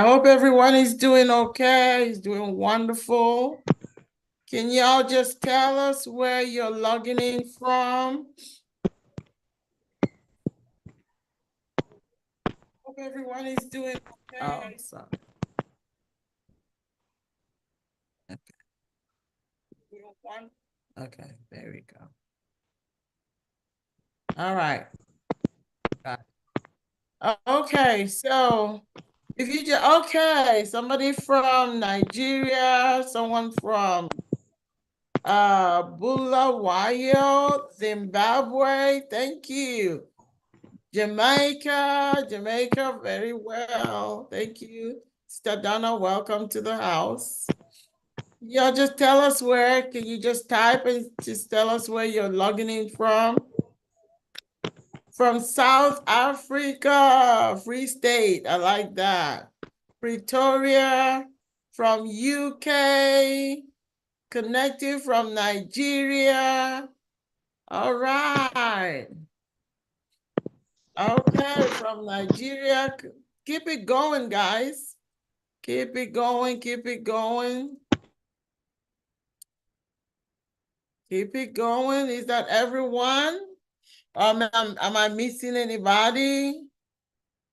I hope everyone is doing okay, is doing wonderful. Can y'all just tell us where you're logging in from? Hope everyone is doing okay. Awesome. Okay, there we go. All right. Okay, so if you just, okay, somebody from Nigeria, someone from Bulawayo, Zimbabwe, thank you. Jamaica, very well, thank you. Stadana, welcome to the house. Y'all just tell us where, can you just type and just tell us where you're logging in from? From South Africa, Free State, I like that. Pretoria, from UK, connected from Nigeria. All right. Okay, from Nigeria. Keep it going, guys. Keep it going, keep it going. Keep it going. Is that everyone? Am I missing anybody?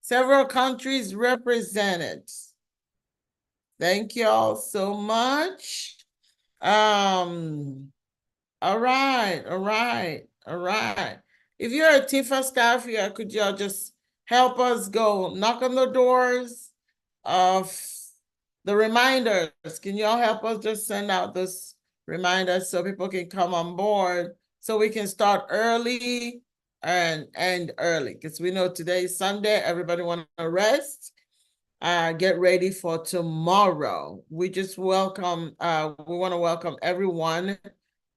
Several countries represented. Thank you all so much. All right. If you're a TIFA staff here, could y'all just help us go knock on the doors of the reminders? Can y'all help us just send out those reminders so people can come on board so we can start early and end early? Because we know today is Sunday, everybody want to rest. Get ready for tomorrow. We just welcome, we want to welcome everyone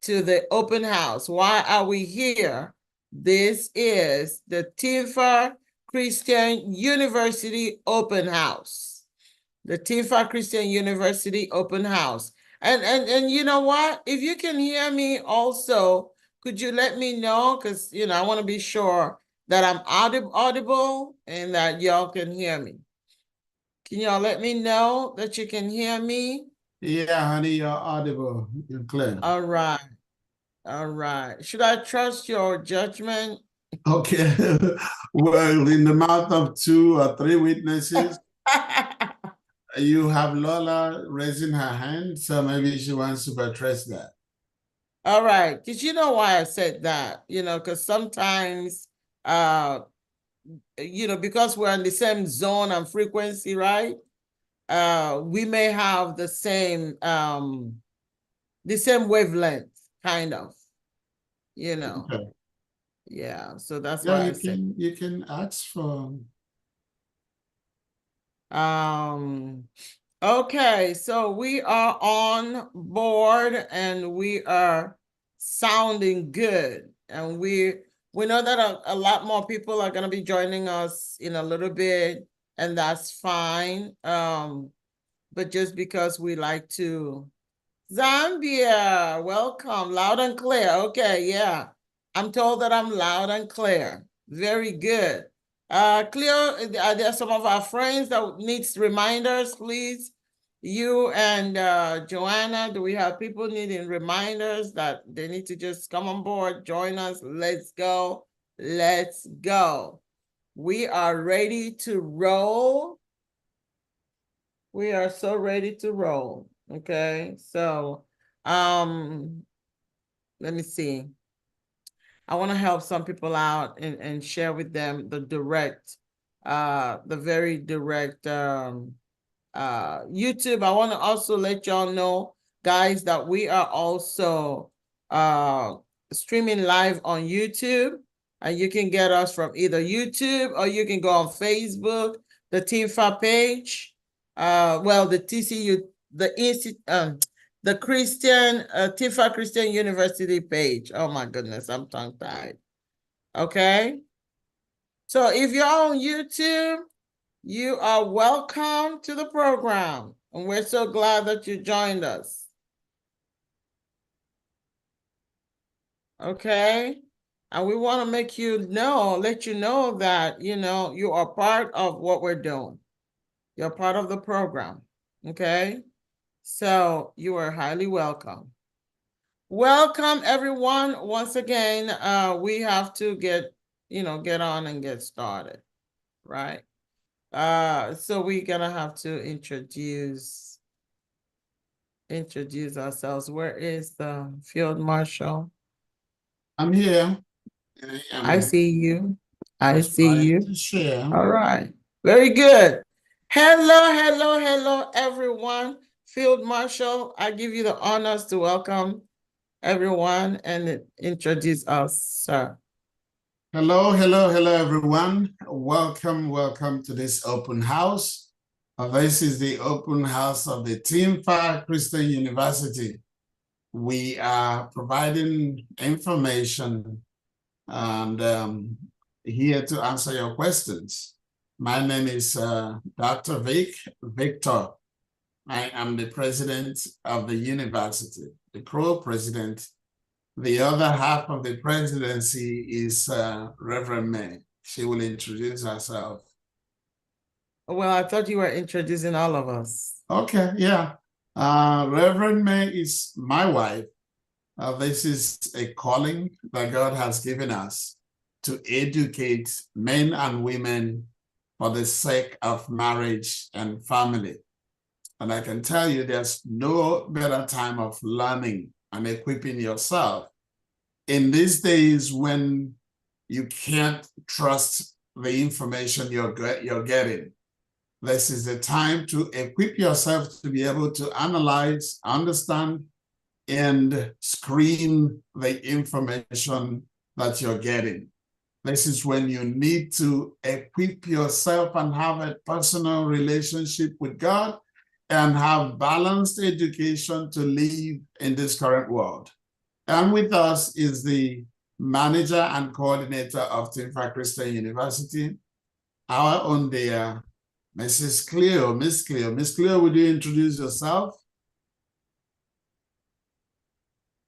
to the open house. Why are we here? This is the TIFA Christian University Open House. The TIFA Christian University Open House. And you know what? If you can hear me also, could you let me know? Because, I want to be sure that I'm audible and that y'all can hear me. Can y'all let me know that you can hear me? Yeah, honey, you're audible. You're clear. All right. All right. Should I trust your judgment? Okay. Well, in the mouth of 2 or 3 witnesses, you have Lola raising her hand, so maybe she wants to address that. All right. Because you know why I said that, because sometimes, because we're in the same zone and frequency, right? We may have the same wavelength, kind of, Okay. Yeah, so that's Yeah, why I said. you can ask for. Okay, so we are on board and we are sounding good. And we know that a lot more people are going to be joining us in a little bit, and that's fine. But just because we like to Zambia, welcome, loud and clear. Okay, yeah. I'm told that I'm loud and clear. Very good. Cleo, are there some of our friends that needs reminders, please? You and Joanna, do we have people needing reminders that they need to just come on board, join us? Let's go. Let's go. We are ready to roll. We are so ready to roll. Okay, so let me see. I want to help some people out and share with them the very direct YouTube. I want to also let y'all know, guys, that we are also streaming live on YouTube, and you can get us from either YouTube or you can go on Facebook, the TIFA page, the TCU, the Christian TIFA Christian University page. Oh my goodness, I'm tongue tied. Okay, so if you're on YouTube, you are welcome to the program, and we're so glad that you joined us. Okay, and we want to let you know that, you are part of what we're doing. You're part of the program. Okay. So you are highly welcome. Welcome everyone. Once again, we have to get on and get started, right? So we're gonna have to introduce ourselves. Where is the field marshal? I'm here. I I'm see you. I just see trying you. to share. All right. Very good. Hello, everyone. Field Marshal, I give you the honors to welcome everyone and introduce us, sir. Hello, everyone. Welcome to this open house. This is the open house of the Team Fire Christian University. We are providing information and here to answer your questions. My name is Dr. Victor. I am the president of the university, the co-president. The other half of the presidency is Reverend May. She will introduce herself. Well, I thought you were introducing all of us. Okay, yeah. Reverend May is my wife. This is a calling that God has given us to educate men and women for the sake of marriage and family. And I can tell you there's no better time of learning and equipping yourself in these days when you can't trust the information you're getting. This is the time to equip yourself to be able to analyze, understand, and screen the information that you're getting. This is when you need to equip yourself and have a personal relationship with God and have balanced education to live in this current world. And with us is the manager and coordinator of Team Fire Christian University, our own dear Mrs. Cleo. Miss Cleo, would you introduce yourself?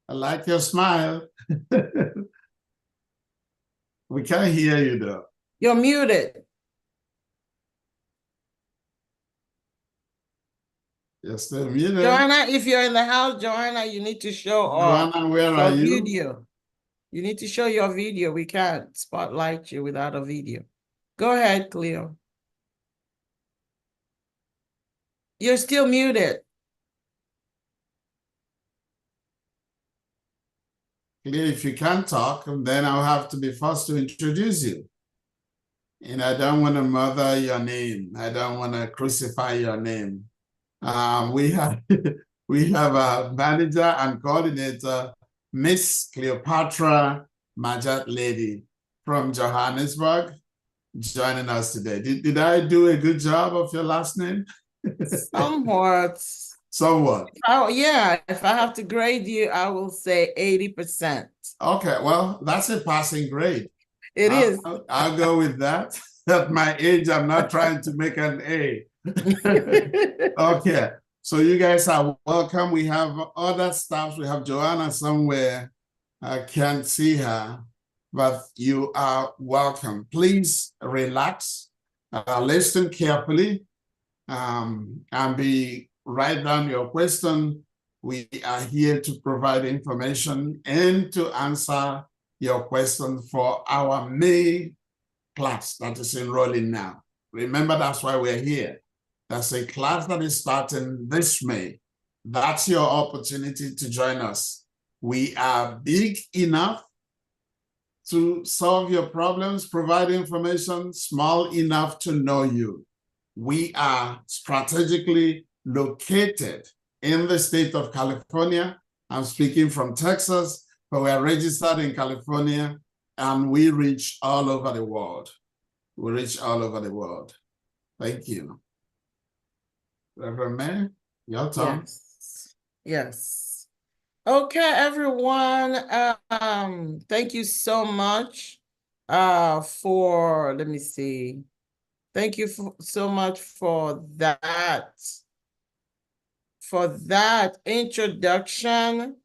I like your smile. We can't hear you though. You're muted. You're still muted. Joanna, if you're in the house, Joanna, you need to show Joanna, where are your you? video. You need to show your video. We can't spotlight you without a video. Go ahead, Cleo. You're still muted. Cleo, if you can't talk, then I'll have to be forced to introduce you. And I don't want to murder your name. I don't want to crucify your name. We have a manager and coordinator, Miss Cleopatra Majat Lady from Johannesburg, joining us today. Did I do a good job of your last name? Somewhat. Somewhat. Oh, yeah. If I have to grade you, I will say 80%. Okay, well, that's a passing grade. It is. I'll go with that. At my age, I'm not trying to make an A. Okay, so you guys are welcome. We have other staffs. We have Joanna somewhere. I can't see her, but you are welcome. Please relax, listen carefully, and write down your question. We are here to provide information and to answer your question for our May class that is enrolling now. Remember, that's why we're here. That's a class that is starting this May. That's your opportunity to join us. We are big enough to solve your problems, provide information, small enough to know you. We are strategically located in the state of California. I'm speaking from Texas, but we are registered in California, and we reach all over the world. We reach all over the world. Thank you. Reverend May, your turn. Yes. Yes. Okay, everyone. Thank you so much for, let me see. Thank you so much for that introduction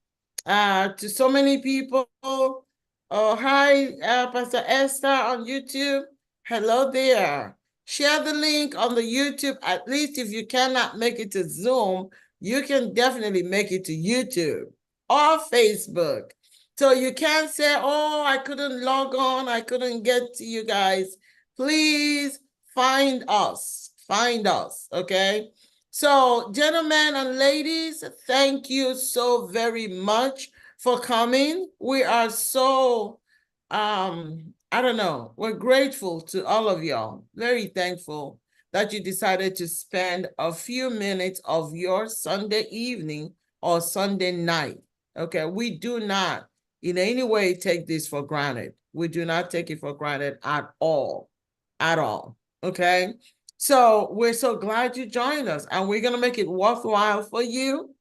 to so many people. Oh, hi, Pastor Esther on YouTube. Hello there. share the link on the YouTube. At least if you cannot make it to Zoom, you can definitely make it to YouTube or Facebook. So you can't say, oh, I couldn't log on, I couldn't get to you guys. Please find us, okay? So, gentlemen and ladies, thank you so very much for coming. We are so, I don't know, we're grateful to all of y'all, very thankful that you decided to spend a few minutes of your Sunday evening or Sunday night. Okay, we do not in any way take this for granted. We do not take it for granted at all, okay? So we're so glad you joined us, and we're going to make it worthwhile for you.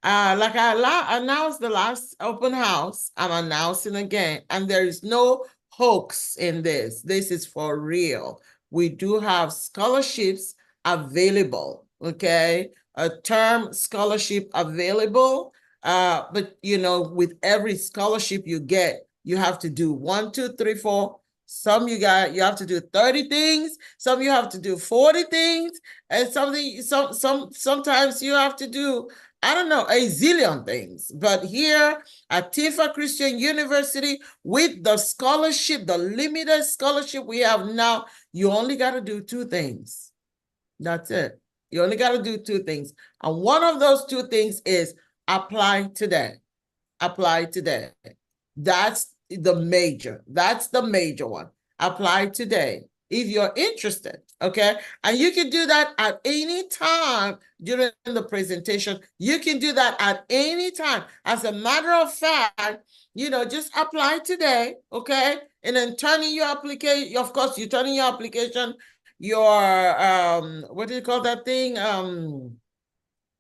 Like I announced the last open house, I'm announcing again, and there is no hoax in this. This is for real. We do have scholarships available, okay? A term scholarship available. But you know, with every scholarship you get, you have to do 1, 2, 3, 4. Some you have to do 30 things, some you have to do 40 things, and sometimes you have to do, I don't know, a zillion things. But here at Tifa Christian University, with the scholarship, the limited scholarship we have now, you only got to do 2 things. That's it. You only got to do 2 things. And one of those 2 things is apply today. Apply today. That's the major one. Apply today if you're interested, okay? And you can do that at any time during the presentation. You can do that at any time. As a matter of fact, you know, just apply today, okay? And then turn in your application. Of course, you turn in your application, your, what do you call that thing?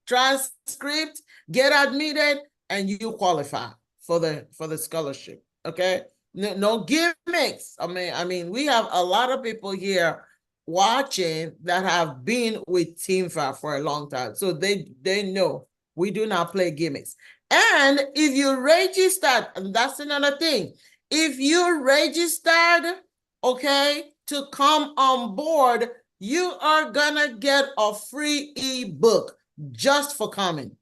Transcript, get admitted, and you qualify for the scholarship. Okay, no gimmicks. I mean, we have a lot of people here watching that have been with TeamFAR for a long time, so they know we do not play gimmicks. And if you registered, and that's another thing, if you registered, okay, to come on board, you are gonna get a free ebook just for coming.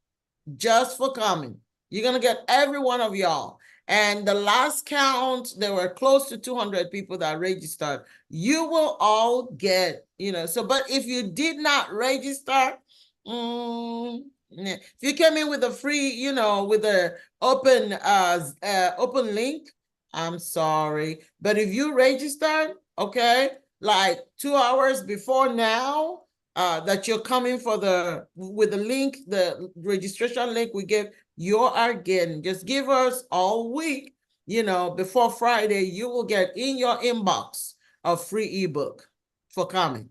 Just for coming. You're going to get every one of y'all. And the last count, there were close to 200 people that registered. You will all get, you know, so, but if you did not register, if you came in with a free, you know, with a open link, I'm sorry. But if you registered, okay, like 2 hours before now, that you're coming for with the link, the registration link we gave, you are getting, just give us all week, you know, before Friday, you will get in your inbox a free ebook for coming.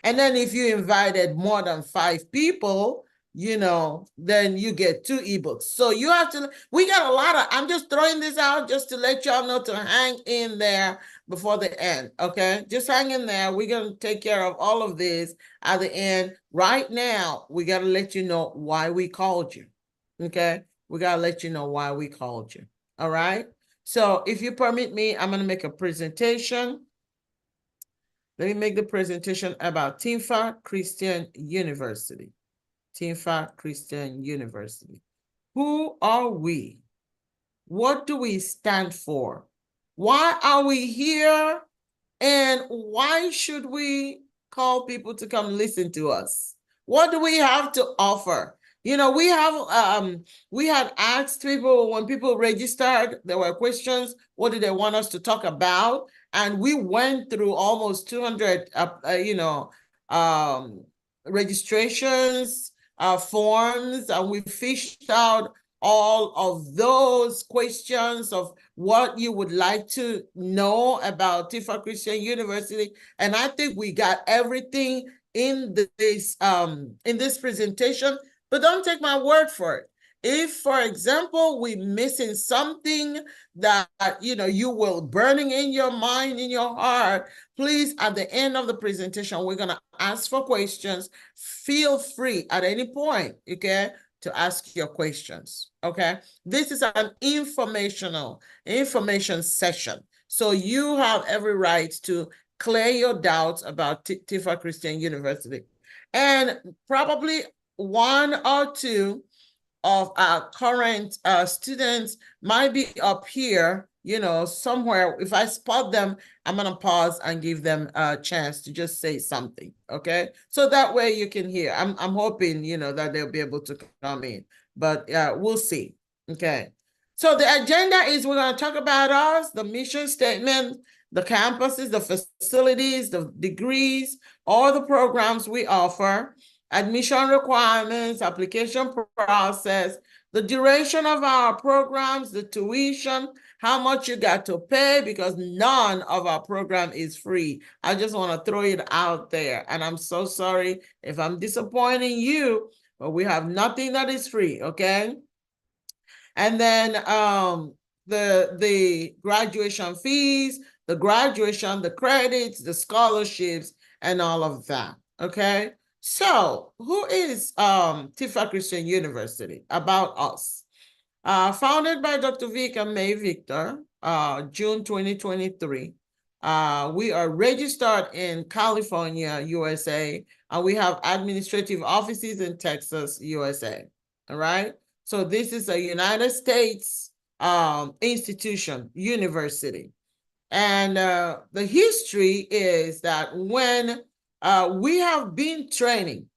And then if you invited more than 5 people, you know, then you get 2 ebooks. So you have to, we got a lot of, I'm just throwing this out just to let y'all know to hang in there before the end, okay? Just hang in there. We're going to take care of all of this at the end. Right now, we got to let you know why we called you, okay? We got to let you know why we called you, all right? So if you permit me, I'm going to make a presentation. Let me make the presentation about TeamFAR Christian University. TeamFAR Christian University. Who are we? What do we stand for? Why are we here? And why should we call people to come listen to us? What do we have to offer? You know, we had asked people when people registered, there were questions, what do they want us to talk about? And we went through almost 200, registrations, forms, and we fished out all of those questions of what you would like to know about TeamFAR Christian University. And I think we got everything in this presentation, but don't take my word for it. If, for example, we're missing something that, you know, you will burning in your mind, in your heart, please, at the end of the presentation, we're going to ask for questions. Feel free at any point, okay, to ask your questions, okay? This is an information session. So you have every right to clear your doubts about Tifa Christian University. And probably one or two of our current students might be up here, somewhere. If I spot them, I'm going to pause and give them a chance to just say something, okay? So that way you can hear. I'm hoping, that they'll be able to come in, but we'll see, okay? So the agenda is we're going to talk about us, the mission statement, the campuses, the facilities, the degrees, all the programs we offer, admission requirements, application process, the duration of our programs, the tuition, how much you got to pay, because none of our program is free. I just want to throw it out there. And I'm so sorry if I'm disappointing you, but we have nothing that is free, okay? And then the graduation fees, the graduation, the credits, the scholarships, and all of that, okay? So who is Tifa Christian University? About us. Founded by Dr. Vic and May Victor, June 2023. We are registered in California, USA, and we have administrative offices in Texas, USA. All right. So this is a United States institution, university. And the history is that when we have been training,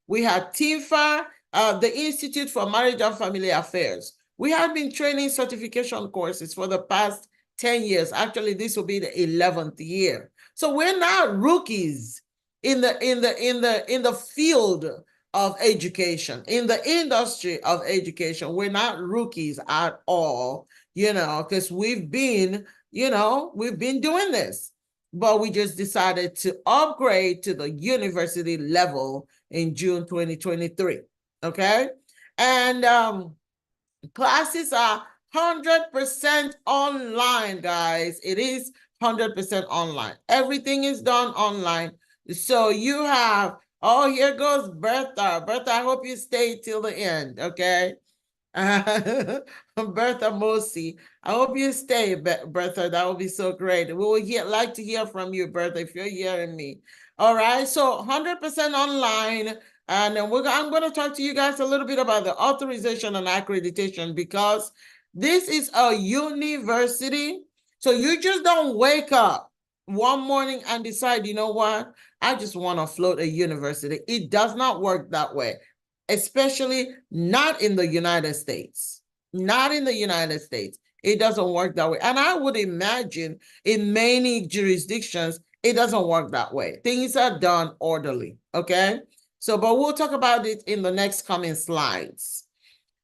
we had TIFA, the Institute for Marriage and Family Affairs. We have been training certification courses for the past 10 years. Actually, this will be the 11th year. So we're not rookies in the field of education, in the industry of education. We're not rookies at all, because we've been doing this, but we just decided to upgrade to the university level in June 2023, okay? And classes are 100% online, guys. It is 100% online. Everything is done online. So you have, oh, here goes Bertha. Bertha, I hope you stay till the end, okay? Bertha Mosi, I hope you stay, Bertha. That would be so great. We would like to hear from you, Bertha, if you're hearing me. All right, so 100% online. And then I'm going to talk to you guys a little bit about the authorization and accreditation, because this is a university. So you just don't wake up one morning and decide, you know what, I just want to float a university. It does not work that way, especially not in the United States. Not in the United States. It doesn't work that way. And I would imagine in many jurisdictions, it doesn't work that way. Things are done orderly, okay? So, but we'll talk about it in the next coming slides.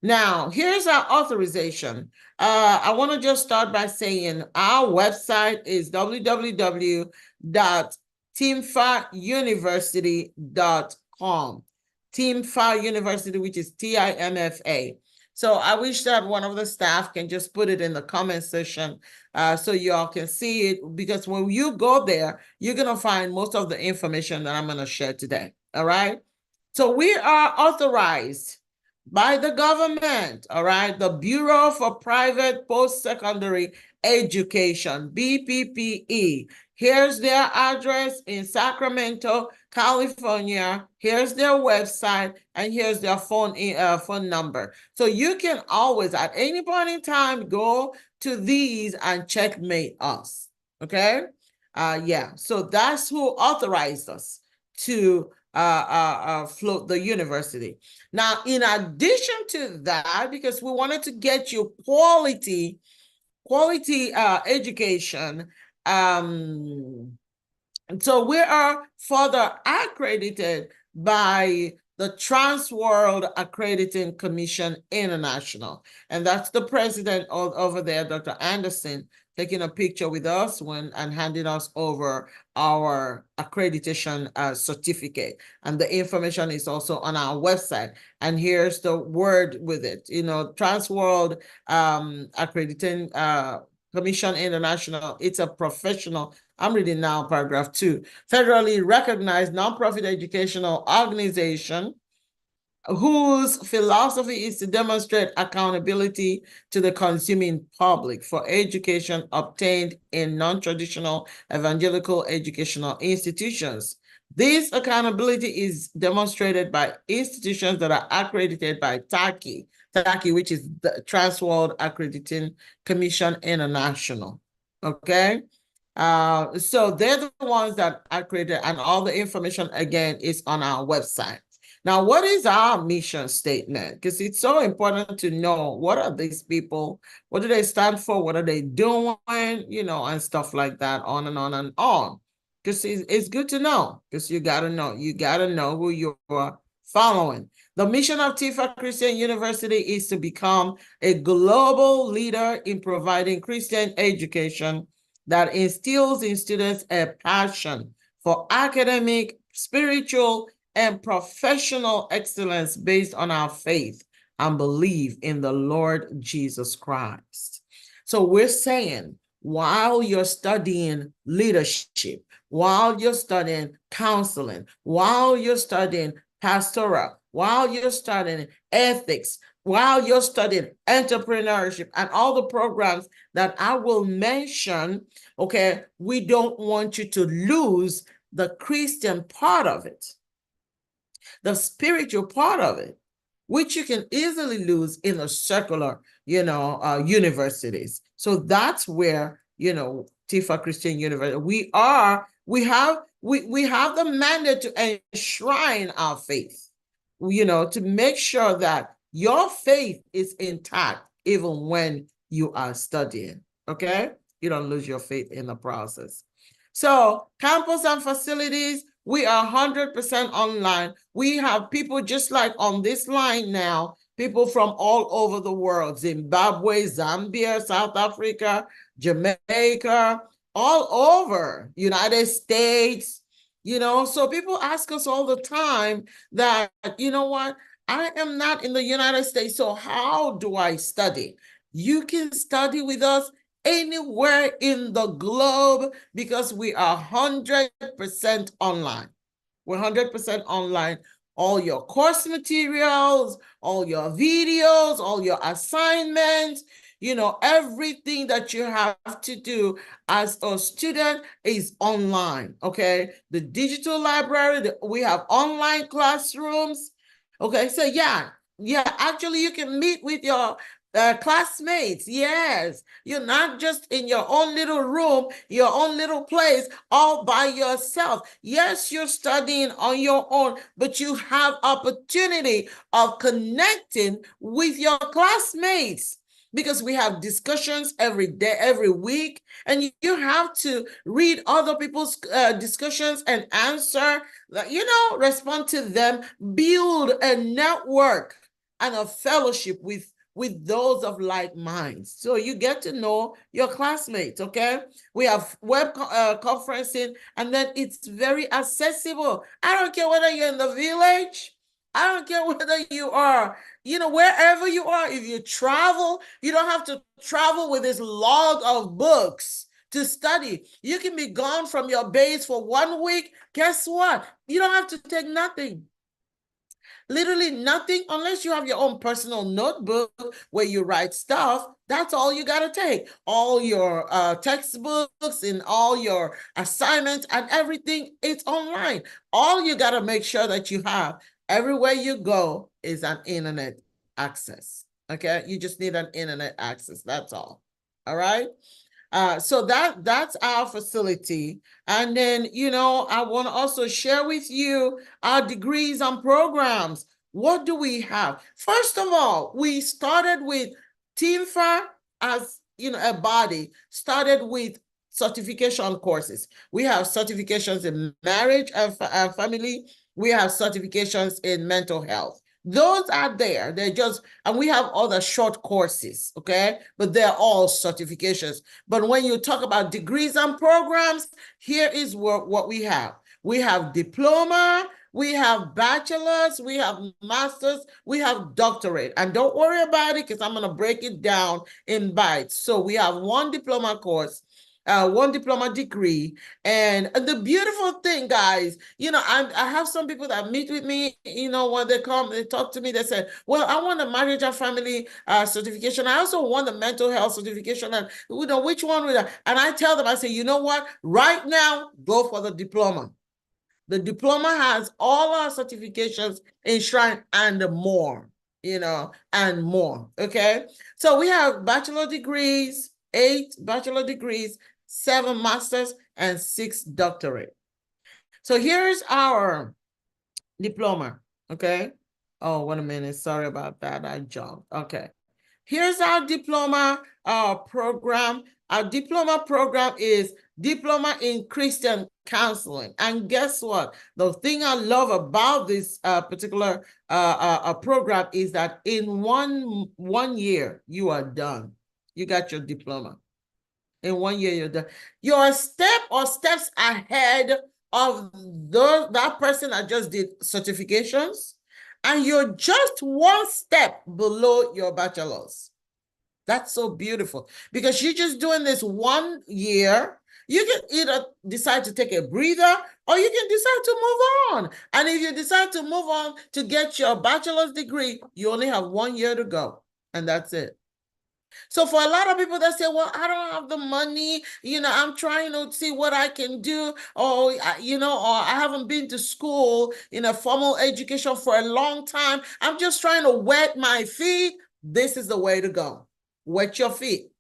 Now, here's our authorization. I want to just start by saying our website is www.timfauniversity.com. Timfa University, which is TIMFA. So I wish that one of the staff can just put it in the comment section so you all can see it, because when you go there, you're going to find most of the information that I'm going to share today. All right. So we are authorized by the government, all right, the Bureau for Private Post-Secondary Education, BPPE. Here's their address in Sacramento, California. Here's their website, and here's their phone number. So you can always, at any point in time, go to these and checkmate us, okay? Yeah, so that's who authorized us to float the university. Now, in addition to that, because we wanted to get you quality education, so we are further accredited by the Trans World Accrediting Commission International. And that's the president over there, Dr. Anderson, taking a picture with us and handing us over our accreditation certificate. And the information is also on our website. And here's the word with it, Trans World Accrediting Commission International. It's a professional, I'm reading now paragraph 2, federally recognized nonprofit educational organization whose philosophy is to demonstrate accountability to the consuming public for education obtained in non-traditional evangelical educational institutions. This accountability is demonstrated by institutions that are accredited by TACI, which is the Trans World Accrediting Commission International. Okay. So they're the ones that accredited, and all the information again is on our website. Now, what is our mission statement? Because it's so important to know, what are these people? What do they stand for? What are they doing? And stuff like that, on and on and on. Because it's good to know, because you got to know. You got to know who you're following. The mission of Tifa Christian University is to become a global leader in providing Christian education that instills in students a passion for academic, spiritual, and professional excellence based on our faith and belief in the Lord Jesus Christ. So we're saying, while you're studying leadership, while you're studying counseling, while you're studying pastoral, while you're studying ethics, while you're studying entrepreneurship and all the programs that I will mention, okay, we don't want you to lose the Christian part of it, the spiritual part of it, which you can easily lose in the secular, universities. So that's where, Tifa Christian University, we have the mandate to enshrine our faith, to make sure that your faith is intact even when you are studying, okay? You don't lose your faith in the process. So campus and facilities, we are 100% online. We have people just like on this line now, people from all over the world, Zimbabwe, Zambia, South Africa, Jamaica, all over, United States, so people ask us all the time that, you know what, I am not in the United States, so how do I study? You can study with us anywhere in the globe because we are 100% online. We're 100% online. All your course materials, all your videos, all your assignments, everything that you have to do as a student is online, okay? The digital library, we have online classrooms, okay? So yeah, actually you can meet with your classmates. Yes, you're not just in your own little room, your own little place, all by yourself. Yes, you're studying on your own, but you have opportunity of connecting with your classmates, because we have discussions every day, every week, and you have to read other people's discussions and answer, respond to them, build a network and a fellowship with those of like minds. So you get to know your classmates, okay? We have web conferencing, and then it's very accessible. I don't care whether you're in the village. I don't care whether you are, wherever you are. If you travel, you don't have to travel with this log of books to study. You can be gone from your base for 1 week. Guess what? You don't have to take nothing. Literally nothing, unless you have your own personal notebook where you write stuff. That's all you got to take. All your textbooks and all your assignments and everything, it's online. All you got to make sure that you have everywhere you go is an internet access. Okay, you just need an internet access. That's all. All right. So that's our facility. And then, I want to also share with you our degrees and programs. What do we have? First of all, we started with TIMFA as, a body, started with certification courses. We have certifications in marriage and family. We have certifications in mental health. Those are there. They're just, and we have other short courses, okay? But they're all certifications. But when you talk about degrees and programs, here is what we have. We have diploma, we have bachelor's, we have master's, we have doctorate. And don't worry about it, because I'm going to break it down in bites. So we have one diploma course, one diploma degree. And the beautiful thing, guys, I have some people that meet with me, when they come, they talk to me, they say, well, I want a marriage and family certification. I also want a mental health certification. And, which one would I? And I tell them, I say, you know what? Right now, go for the diploma. The diploma has all our certifications enshrined and more, and more, okay? So we have bachelor degrees, 8 bachelor degrees, 7 masters, and 6 doctorate. So here's our diploma, okay? Oh, wait a minute, sorry about that, I jumped, okay. Here's our diploma program. Our diploma program is Diploma in Christian Counseling. And guess what? The thing I love about this particular program is that in one year, you are done. You got your diploma. In 1 year, you're done. You're a step or steps ahead of that person that just did certifications, and you're just one step below your bachelor's. That's so beautiful because you're just doing this 1 year. You can either decide to take a breather or you can decide to move on. And if you decide to move on to get your bachelor's degree, you only have 1 year to go, and that's it. So for a lot of people that say, well, I don't have the money, I'm trying to see what I can do, or, or I haven't been to school in a formal education for a long time. I'm just trying to wet my feet. This is the way to go. Wet your feet.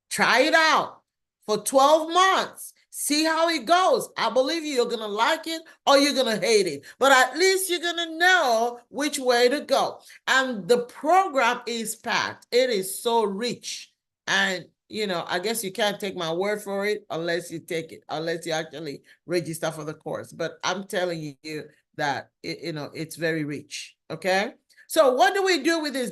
Try it out for 12 months. See how it goes. I believe you're going to like it or you're going to hate it. But at least you're going to know which way to go. And the program is packed. It is so rich. And, I guess you can't take my word for it unless you take it, unless you actually register for the course. But I'm telling you that, it's very rich. Okay? So what do we do with this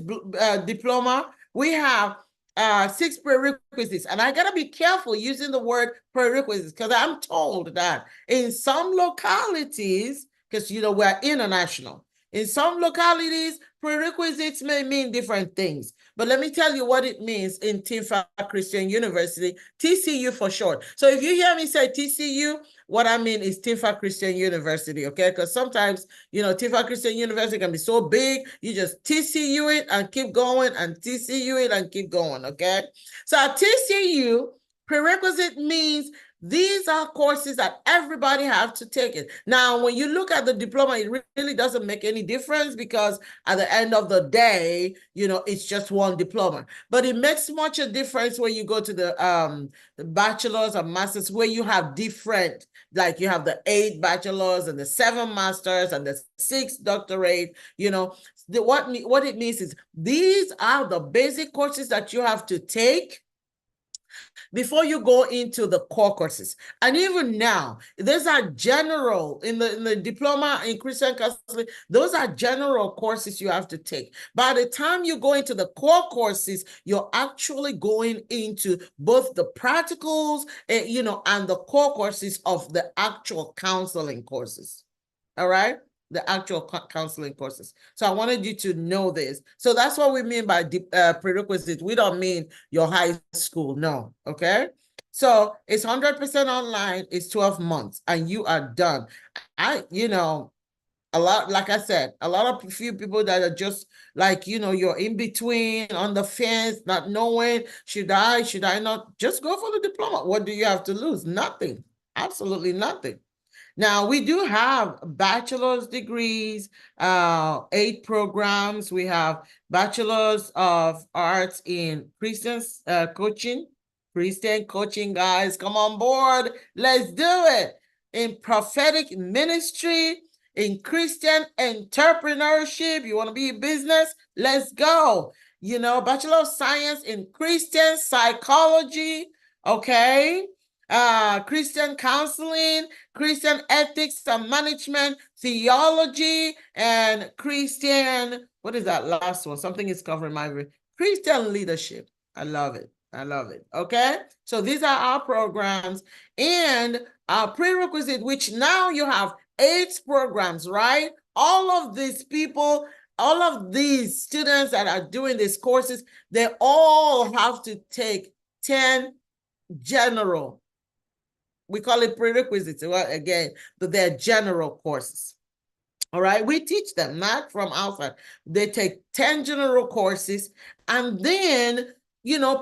diploma? We have 6 prerequisites. And I got to be careful using the word prerequisites because I'm told that in some localities, because, we're international, in some localities, prerequisites may mean different things. But let me tell you what it means in Tinfa Christian University, TCU for short. So if you hear me say TCU, what I mean is Tinfa Christian University, okay? Because sometimes, Tinfa Christian University can be so big, you just TCU it and keep going and TCU it and keep going, okay? So at TCU, prerequisite means these are courses that everybody have to take it. Now, when you look at the diploma, it really doesn't make any difference because at the end of the day, it's just one diploma. But it makes much a difference when you go to the bachelor's or master's where you have different, like you have the 8 bachelor's and the 7 masters and the 6 doctorate, what it means is these are the basic courses that you have to take before you go into the core courses. And even now, those are general, in the diploma in Christian counseling, those are general courses you have to take. By the time you go into the core courses, you're actually going into both the practicals, and the core courses of the actual counseling courses. All right? The actual counseling courses. So I wanted you to know this. So that's what we mean by prerequisites. We don't mean your high school, no, okay? So it's 100% online, it's 12 months, and you are done. A lot, like I said, a lot of few people that are just like, you're in between, on the fence, not knowing, should I not? Just go for the diploma. What do you have to lose? Nothing, absolutely nothing. Now, we do have bachelor's degrees, 8 programs. We have bachelor's of arts in Christian coaching. Christian coaching, guys, come on board. Let's do it. In prophetic ministry, in Christian entrepreneurship. You want to be in business? Let's go. Bachelor of Science in Christian psychology, okay? Christian counseling, Christian ethics and management, theology, and Christian, what is that last one? Something is covering my Christian leadership. I love it. I love it. Okay. So these are our programs and our prerequisite, which now you have 8 programs, right? All of these people, all of these students that are doing these courses, they all have to take 10 general we call it prerequisites. Well, again, but they're general courses. All right, we teach them not from outside. They take 10 general courses, and then,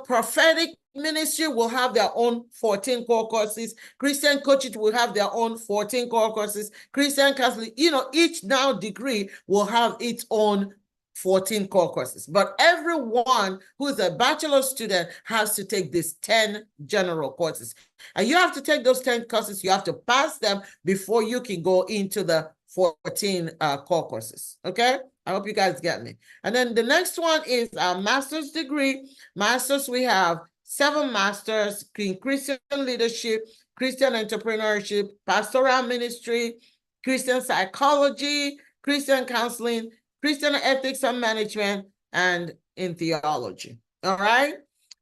prophetic ministry will have their own 14 core courses. Christian coaches will have their own 14 core courses. Christian counseling, each now degree will have its own 14 core courses. But everyone who is a bachelor student has to take these 10 general courses. And you have to take those 10 courses. You have to pass them before you can go into the 14 core courses. Okay, I hope you guys get me. And then the next one is our master's degree. Masters, we have 7 masters in Christian leadership, Christian entrepreneurship, pastoral ministry, Christian psychology, Christian counseling, Christian ethics and management, and in theology. All right,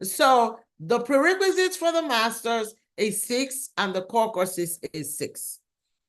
so the prerequisites for the masters is 6, and the core courses is 6.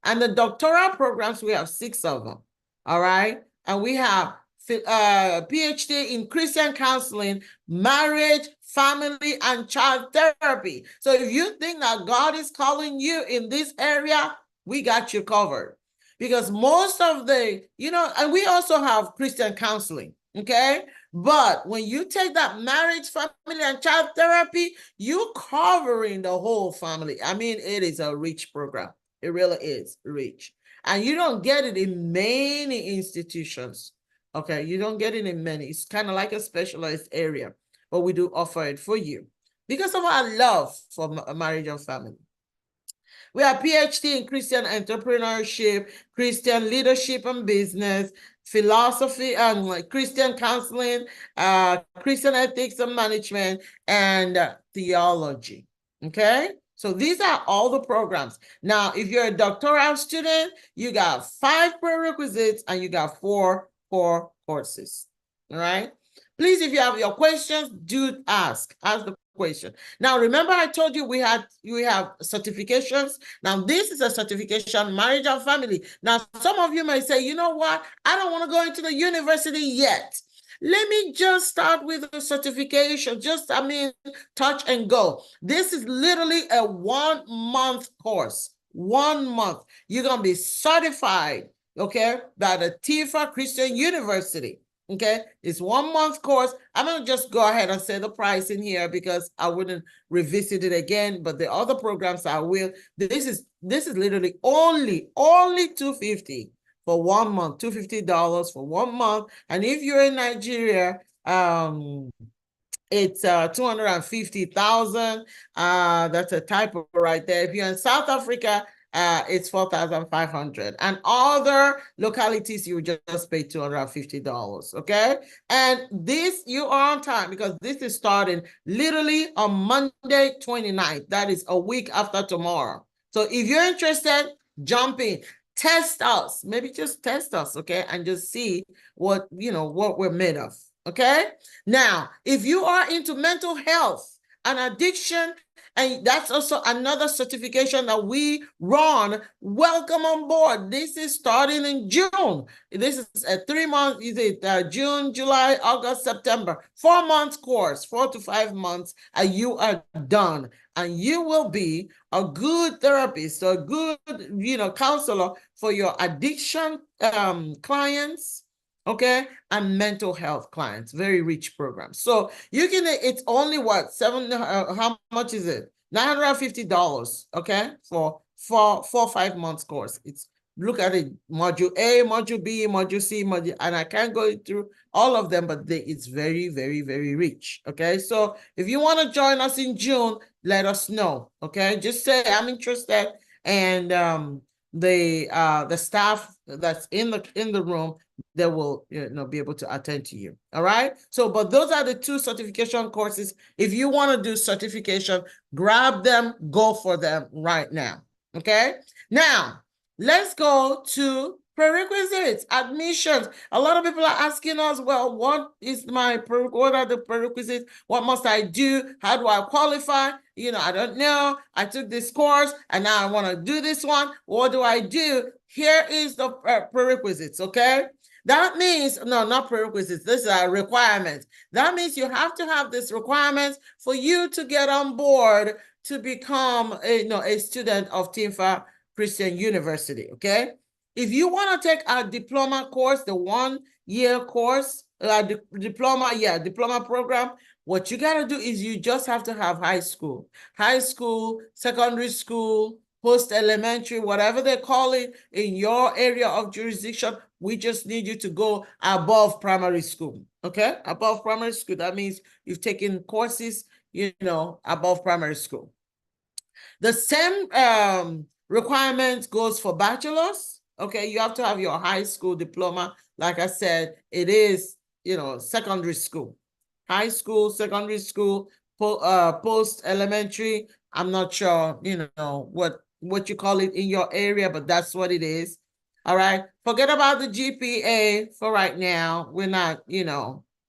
And the doctoral programs, we have 6 of them. All right. And we have PhD in Christian counseling, marriage, family, and child therapy. So if you think that God is calling you in this area, we got you covered. Because most of the, and we also have Christian counseling. Okay. But when you take that marriage, family, and child therapy, you're covering the whole family. I mean, it is a rich program. It really is rich. And you don't get it in many institutions. Okay, you don't get it in many. It's kind of like a specialized area, but we do offer it for you because of our love for marriage and family. We have PhD in Christian entrepreneurship, Christian leadership and business, philosophy and Christian counseling, Christian ethics and management, and theology. Okay? So these are all the programs. Now, if you're a doctoral student, you got 5 prerequisites and you got 4 core courses. All right? Please, if you have your questions, do ask. Ask the question. Now, remember I told you we have certifications. Now, this is a certification, marriage and family. Now, some of you may say, you know what? I don't want to go into the university yet. Let me just start with a certification. Touch and go. This is literally a 1-month course. 1 month. You're going to be certified, okay, by the TIFA Christian University. Okay, it's 1 month course. I'm going to just go ahead and say the price in here because I wouldn't revisit it again, but the other programs I will. This is literally only $250 for 1 month, $250 for 1 month. And if you're in Nigeria, it's 250,000. That's a typo right there. If you're in South Africa, it's 4,500. And other localities, you just pay $250. Okay. And this, you are on time because this is starting literally on Monday 29th. That is a week after tomorrow. So if you're interested, jump in. Test us, maybe just test us, okay, and just see what we're made of. Okay. Now, if you are into mental health and addiction, and that's also another certification that we run, welcome on board. This is starting in June. This is a 3-month, June, July, August, September, 4 months course, 4 to 5 months, and you are done. And you will be a good therapist, a good, counselor for your addiction clients, okay, and mental health clients. Very rich program. So you can, it's only what, how much is it? $950, okay, for 5 months course. It's, look at it, module A, module B, module C, module, and I can't go through all of them, but it's very, very, very rich. Okay, so if you want to join us in June, let us know. Okay, just say I'm interested, and the staff that's in the room, they will be able to attend to you. All right. So, but those are the 2 certification courses. If you want to do certification, grab them, go for them right now. Okay. Now, let's go to prerequisites, admissions. A lot of people are asking us, well, what are the prerequisites? What must I do? How do I qualify? I don't know. I took this course and now I want to do this one. What do I do? Here is the prerequisites, okay? That means, no, not prerequisites. These are requirements. That means you have to have these requirements for you to get on board to become a student of Tifa Christian University, okay? If you want to take a diploma course, the 1-year course, diploma program, what you got to do is you just have to have high school, secondary school, post-elementary, whatever they call it in your area of jurisdiction. We just need you to go above primary school, okay? Above primary school, that means you've taken courses, above primary school. The same requirement goes for bachelor's, okay? You have to have your high school diploma. Like I said, it is, secondary school. High school, secondary school, post-elementary. I'm not sure, what you call it in your area, but that's what it is. All right. Forget about the GPA for right now. We're not,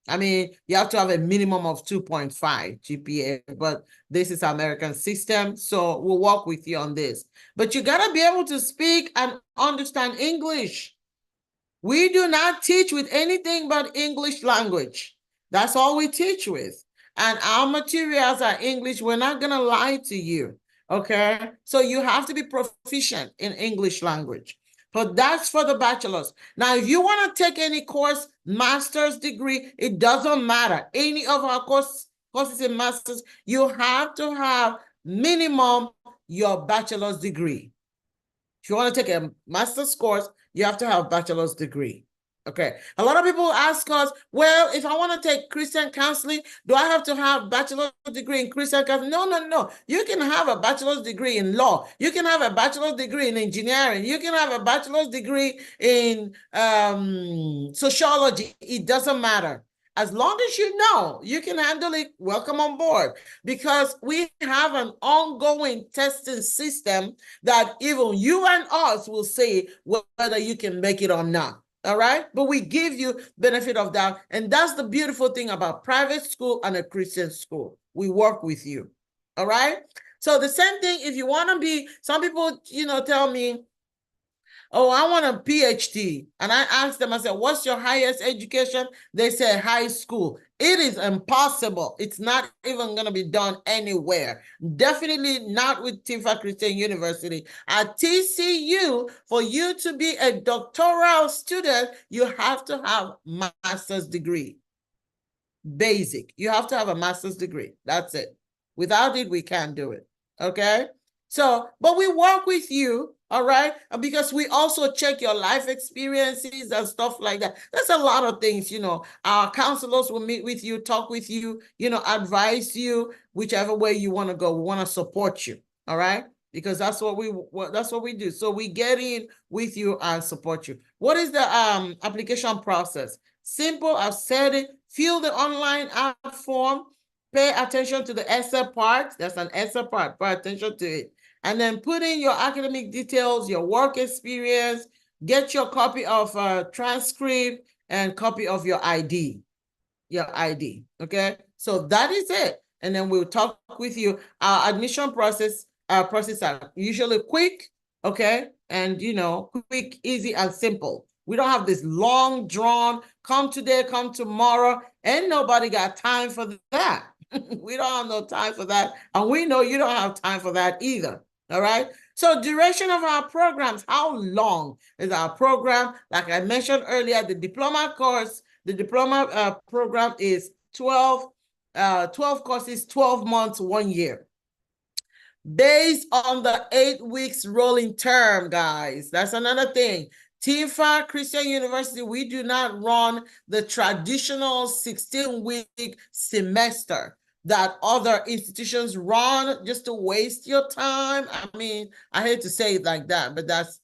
I mean, you have to have a minimum of 2.5 GPA, but this is American system, so we'll work with you on this. But you got to be able to speak and understand English. We do not teach with anything but English language. That's all we teach with. And our materials are English. We're not going to lie to you, okay? So you have to be proficient in English language. But that's for the bachelor's. Now, if you want to take any course, master's degree, it doesn't matter. Any of our courses in master's, you have to have minimum your bachelor's degree. If you want to take a master's course, you have to have a bachelor's degree. Okay. A lot of people ask us, well, if I want to take Christian counseling, do I have to have a bachelor's degree in Christian counseling? No. You can have a bachelor's degree in law. You can have a bachelor's degree in engineering. You can have a bachelor's degree in sociology. It doesn't matter. As long as you know you can handle it, welcome on board, because we have an ongoing testing system that even you and us will say whether you can make it or not. All right. But we give you benefit of that. And that's the beautiful thing about private school and a Christian school. We work with you. All right. So the same thing, if you want to be, some people, tell me, oh, I want a PhD. And I asked them, I said, what's your highest education? They said high school. It is impossible. It's not even going to be done anywhere. Definitely not with Tifa Christian University. At TCU, for you to be a doctoral student, you have to have a master's degree. Basic. You have to have a master's degree. That's it. Without it, we can't do it. Okay? So, but we work with you, all right? Because we also check your life experiences and stuff like that. There's a lot of things, our counselors will meet with you, talk with you, advise you, whichever way you want to go. We want to support you, all right? Because that's what we do. So we get in with you and support you. What is the application process? Simple, I've said it. Fill the online app form. Pay attention to the essay part. That's an essay part. Pay attention to it. And then put in your academic details, your work experience, get your copy of transcript and copy of your ID. Okay? So that is it. And then we'll talk with you. Our admission process are usually quick, okay? And, quick, easy, and simple. We don't have this long drawn, come today, come tomorrow. Ain't nobody got time for that. We don't have no time for that. And we know you don't have time for that either. All right. So duration of our programs, how long is our program? Like I mentioned earlier, the diploma course, the diploma program is 12 courses, 12 months, 1 year. Based on the 8 weeks rolling term, guys. That's another thing. Tifa Christian University, we do not run the traditional 16-week semester that other institutions run just to waste your time. I mean, I hate to say it like that, but that's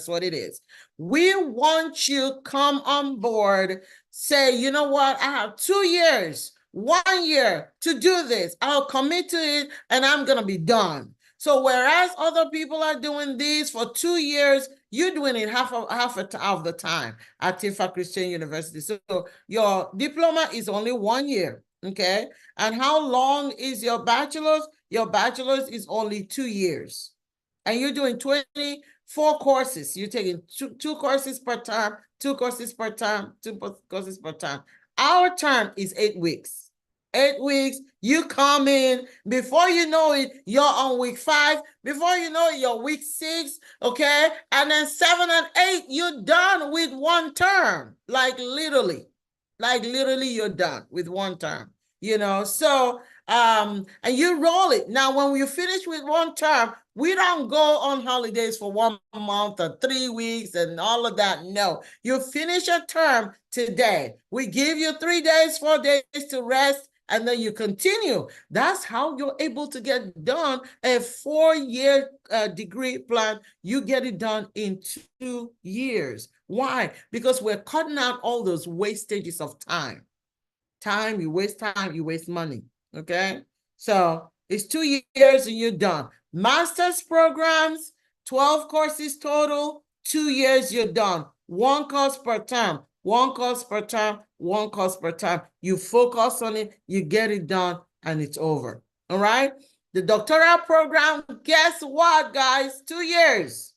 what it is. We want you come on board, say, you know what, I have 2 years, 1 year to do this. I'll commit to it and I'm going to be done. So whereas other people are doing this for 2 years, you're doing it half of the time at Tifa Christian University. So your diploma is only 1 year, okay? And how long is your bachelor's? Your bachelor's is only 2 years. And you're doing 24 courses. You're taking two courses per term, 2 courses per term, 2 courses per term. Our term is 8 weeks. 8 weeks, you come in, before you know it, you're on week 5, before you know it, you're week 6, okay? And then 7 and 8, you're done with one term, like literally you're done with one term, so and you roll it. Now, when you finish with one term, we don't go on holidays for 1 month or 3 weeks and all of that. No, you finish a term today. We give you 3 days, 4 days to rest, and then you continue. That's how you're able to get done a 4-year degree plan. You get it done in 2 years. Why? Because we're cutting out all those wastages of time. You waste money. Okay? So it's 2 years and you're done. Master's programs, 12 courses total, 2 years, you're done. 1 course per term, 1 course per term, 1 course per term. You focus on it, you get it done, and it's over. All right? The doctoral program, guess what, guys? 2 years.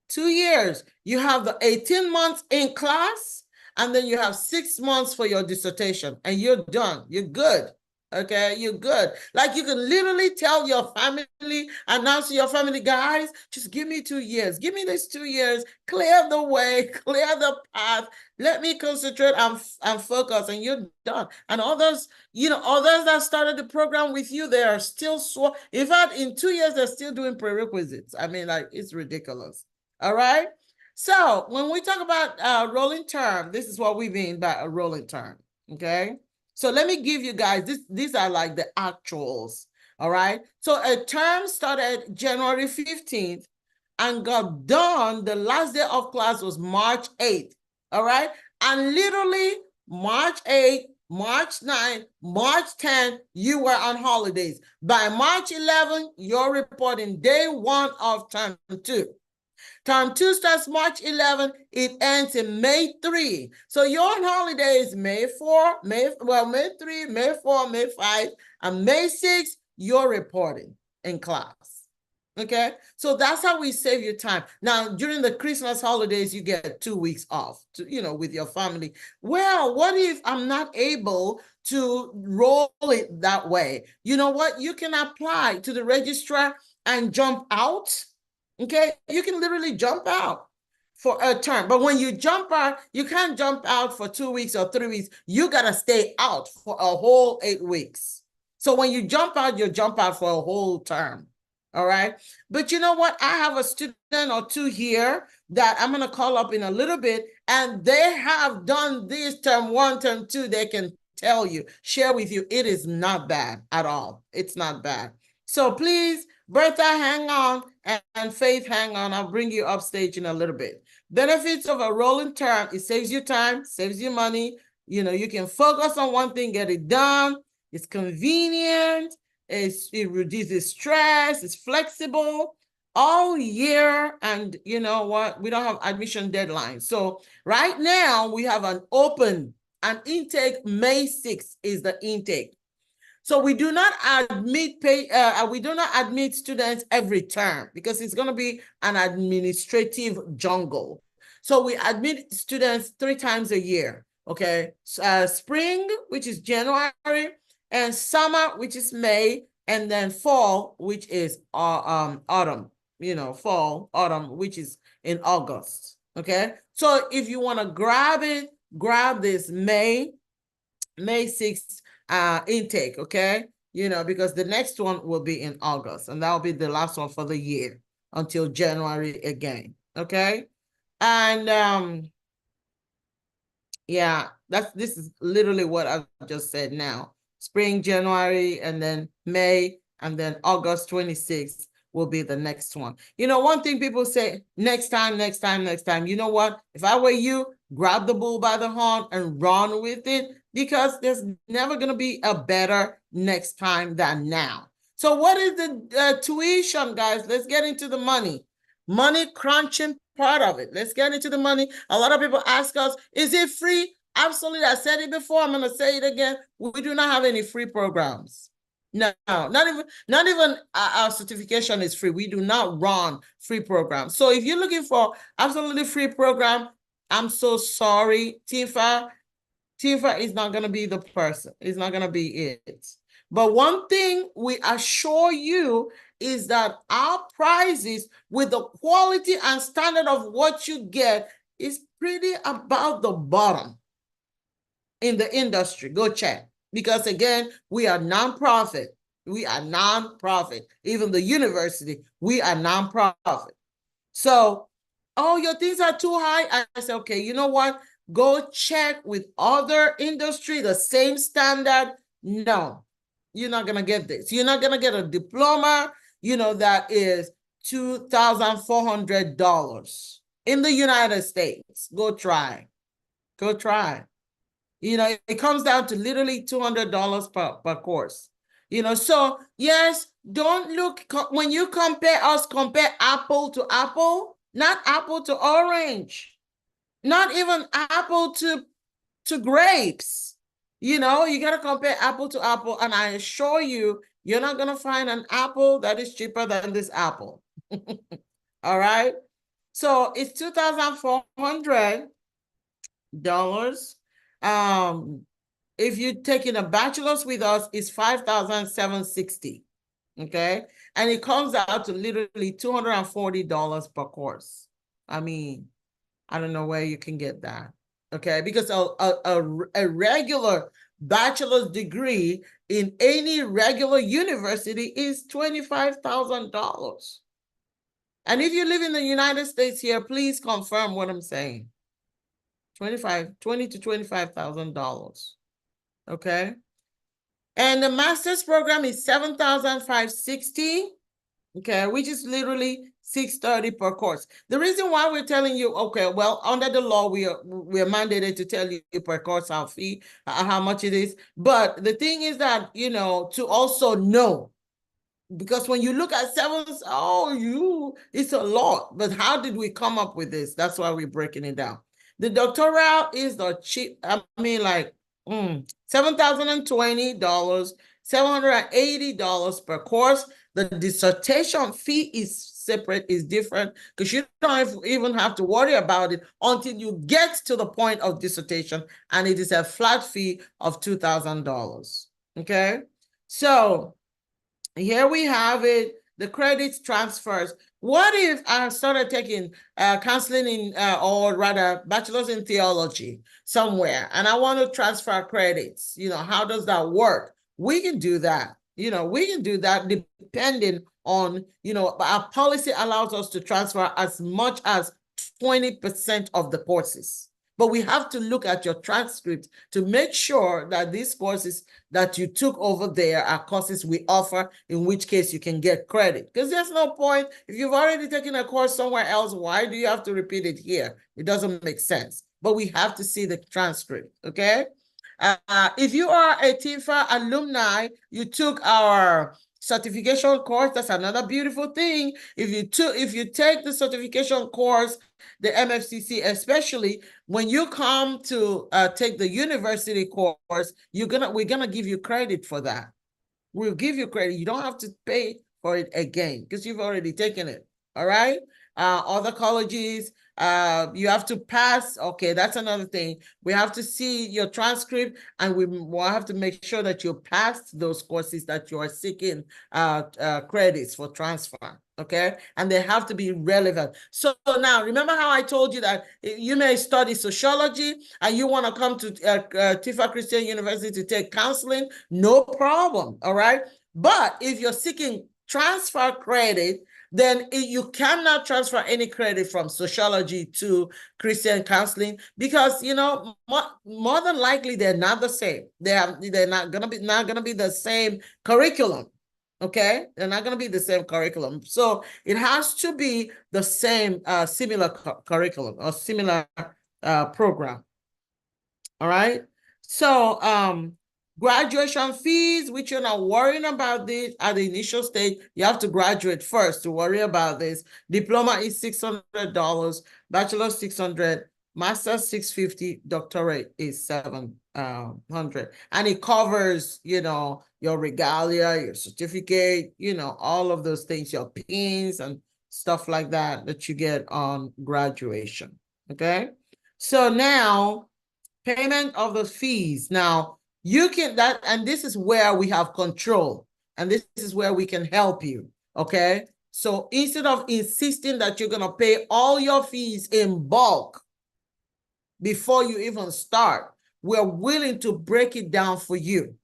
2 years. You have the 18 months in class, and then you have 6 months for your dissertation, and you're done. You're good. Okay, you're good. Like, you can literally tell your family, announce to your family, guys, just give me 2 years. Give me this 2 years. Clear the way, clear the path. Let me concentrate and focus, and you're done. And others, others that started the program with you, they are still in fact, in 2 years, they're still doing prerequisites. I mean, like, it's ridiculous. All right. So when we talk about rolling term, this is what we mean by a rolling term. Okay. So let me give you guys these are like the actuals. All right. So a term started January 15th and got done. The last day of class was March 8th. All right. And literally March 8th, March 9th, March 10th, you were on holidays. By March 11th, you're reporting day 1 of term 2. Term 2 starts March 11, it ends in May 3. So you're on holidays May 4, May 3, May 4, May 5, and May 6, you're reporting in class. Okay, so that's how we save you time. Now, during the Christmas holidays, you get 2 weeks off, with your family. Well, what if I'm not able to roll it that way? You know what? You can apply to the registrar and jump out. Okay, you can literally jump out for a term. But when you jump out, you can't jump out for 2 weeks or 3 weeks. You got to stay out for a whole 8 weeks. So when you jump out, you jump out for a whole term. All right. But you know what? I have a student or two here that I'm going to call up in a little bit, and they have done this term 1, term 2. They can tell you, share with you, it is not bad at all. It's not bad. So please, Bertha, hang on, and Faith, hang on. I'll bring you upstage in a little bit. Benefits of a rolling term: it saves you time, saves you money. You can focus on one thing, get it done. It's convenient. It reduces stress. It's flexible all year. And you know what? We don't have admission deadlines. So right now we have an intake. May 6th is the intake. So we do not admit students every term because it's going to be an administrative jungle. So we admit students 3 times a year. Okay, spring, which is January, and summer, which is May, and then fall, which is autumn. Fall, autumn, which is in August. Okay, so if you want to grab this May 6th intake, okay? Because the next one will be in August, and that'll be the last one for the year until January again, okay? And yeah, this is literally what I've just said now. Spring, January, and then May, and then August 26th will be the next one. One thing people say, next time. You know what? If I were you, grab the bull by the horn and run with it, because there's never going to be a better next time than now. So what is the tuition, guys? Let's get into the money crunching part of it. Let's get into the money. A lot of people ask us, is it free? Absolutely. I said it before. I'm going to say it again. We do not have any free programs. No, not even our certification is free. We do not run free programs. So if you're looking for absolutely free program, I'm so sorry, Tifa. Tifa is not going to be the person. It's not going to be it. But one thing we assure you is that our prices with the quality and standard of what you get is pretty about the bottom in the industry. Go check. Because again, we are nonprofit. We are nonprofit. Even the university, we are nonprofit. So, oh, your things are too high. I said, okay, you know what? Go check with other industry, the same standard. No, you're not gonna get this. You're not gonna get a diploma, that is $2,400 in the United States. Go try. Go try. It comes down to literally $200 per course. So yes, don't look, when you compare us, compare apple to apple, not apple to orange, not even apple to grapes. You got to compare apple to apple. And I assure you, you're not going to find an apple that is cheaper than this apple. All right. So it's $2,400. If you're taking a bachelor's with us, it's $5,760. Okay. And it comes out to literally $240 per course. I mean, I don't know where you can get that. Okay. Because a regular bachelor's degree in any regular university is $25,000. And if you live in the United States here, please confirm what I'm saying. $20 to $25,000. Okay. And the master's program is $7,560. Okay, which is literally $630 per course. The reason why we're telling you, okay, well, under the law, we are mandated to tell you per course our fee, how much it is. But the thing is that, to also know, because when you look at sevens, it's a lot. But how did we come up with this? That's why we're breaking it down. The doctoral is the cheap, $7,020, $780 per course. The dissertation fee is separate, is different, because you don't even have to worry about it until you get to the point of dissertation, and it is a flat fee of $2,000. Okay, so here we have it, the credits transfers. What if I started taking counseling in, or rather bachelor's in theology somewhere, and I want to transfer credits? How does that work? We can do that. We can do that depending on, our policy allows us to transfer as much as 20% of the courses. But we have to look at your transcript to make sure that these courses that you took over there are courses we offer, in which case you can get credit. Because there's no point, if you've already taken a course somewhere else, why do you have to repeat it here? It doesn't make sense. But we have to see the transcript, okay? If you are a TIFA alumni, you took our certification course, that's another beautiful thing. If you take the certification course, the MFCC, especially when you come to take the university course, we're gonna give you credit for that. We'll give you credit. You don't have to pay for it again because you've already taken it. All right. Other colleges, you have to pass. Okay, that's another thing. We have to see your transcript, and we will have to make sure that you passed those courses that you are seeking credits for transfer. Okay, and they have to be relevant. So now, remember how I told you that you may study sociology and you want to come to TIFA Christian University to take counseling? No problem. All right, but if you're seeking transfer credit, then you cannot transfer any credit from sociology to Christian counseling, because more than likely they're not the same. They're not gonna be the same curriculum. Okay, they're not gonna be the same curriculum. So it has to be the same similar curriculum or similar program. All right. So graduation fees, which you're not worrying about this at the initial stage. You have to graduate first to worry about this. Diploma is $600, bachelor $600, master $650, doctorate is $700. And it covers, your regalia, your certificate, all of those things, your pins and stuff like that you get on graduation. Okay. So now payment of the fees. Now, you can and this is where we have control, and this is where we can help you, okay? So instead of insisting that you're gonna pay all your fees in bulk before you even start, we're willing to break it down for you,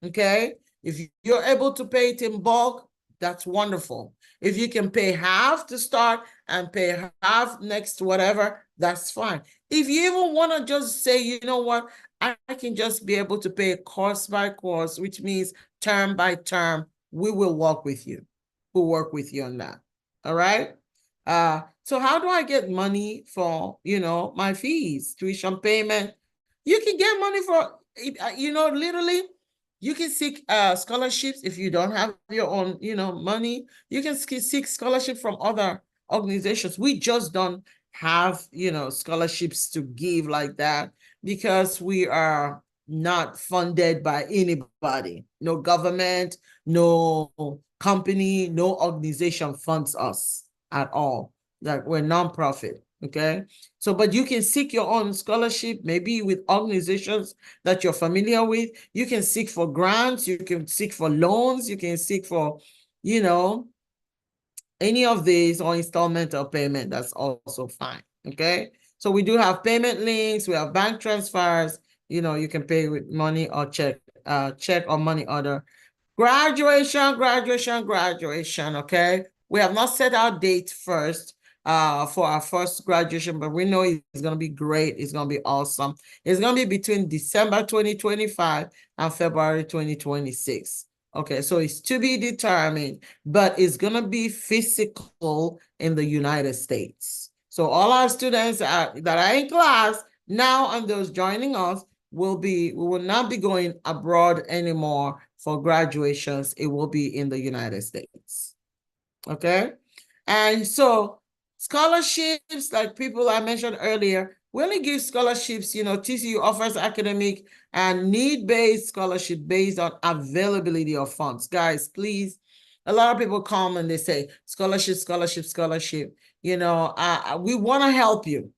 okay? If you're able to pay it in bulk, that's wonderful. If you can pay half to start and pay half next whatever, that's fine. If you even want to just say, you know what, I can just be able to pay course by course, which means term by term, we will work with you. We'll work with you on that. All right? So how do I get money for, my fees, tuition payment? You can get money for, literally, you can seek scholarships if you don't have your own, money. You can seek scholarship from other organizations. We just don't have, scholarships to give like that because we are not funded by anybody. No government, no company, no organization funds us at all. Like we're nonprofit. Okay. So, but you can seek your own scholarship, maybe with organizations that you're familiar with. You can seek for grants, you can seek for loans, you can seek for, any of these or installment or payment. That's also fine. Okay. So we do have payment links, we have bank transfers, you can pay with money or check or money order. Graduation, okay? We have not set our date first for our first graduation, but we know it's going to be great. It's going to be awesome. It's going to be between December 2025 and February 2026. Okay, so it's to be determined, but it's going to be physical in the United States. So all our students that are in class now and those joining us we will not be going abroad anymore for graduations. It will be in the United States. Okay. And so scholarships, like people I mentioned earlier, we only give scholarships, TCU offers academic and need-based scholarship based on availability of funds. Guys, please, a lot of people come and they say scholarship. We want to help you.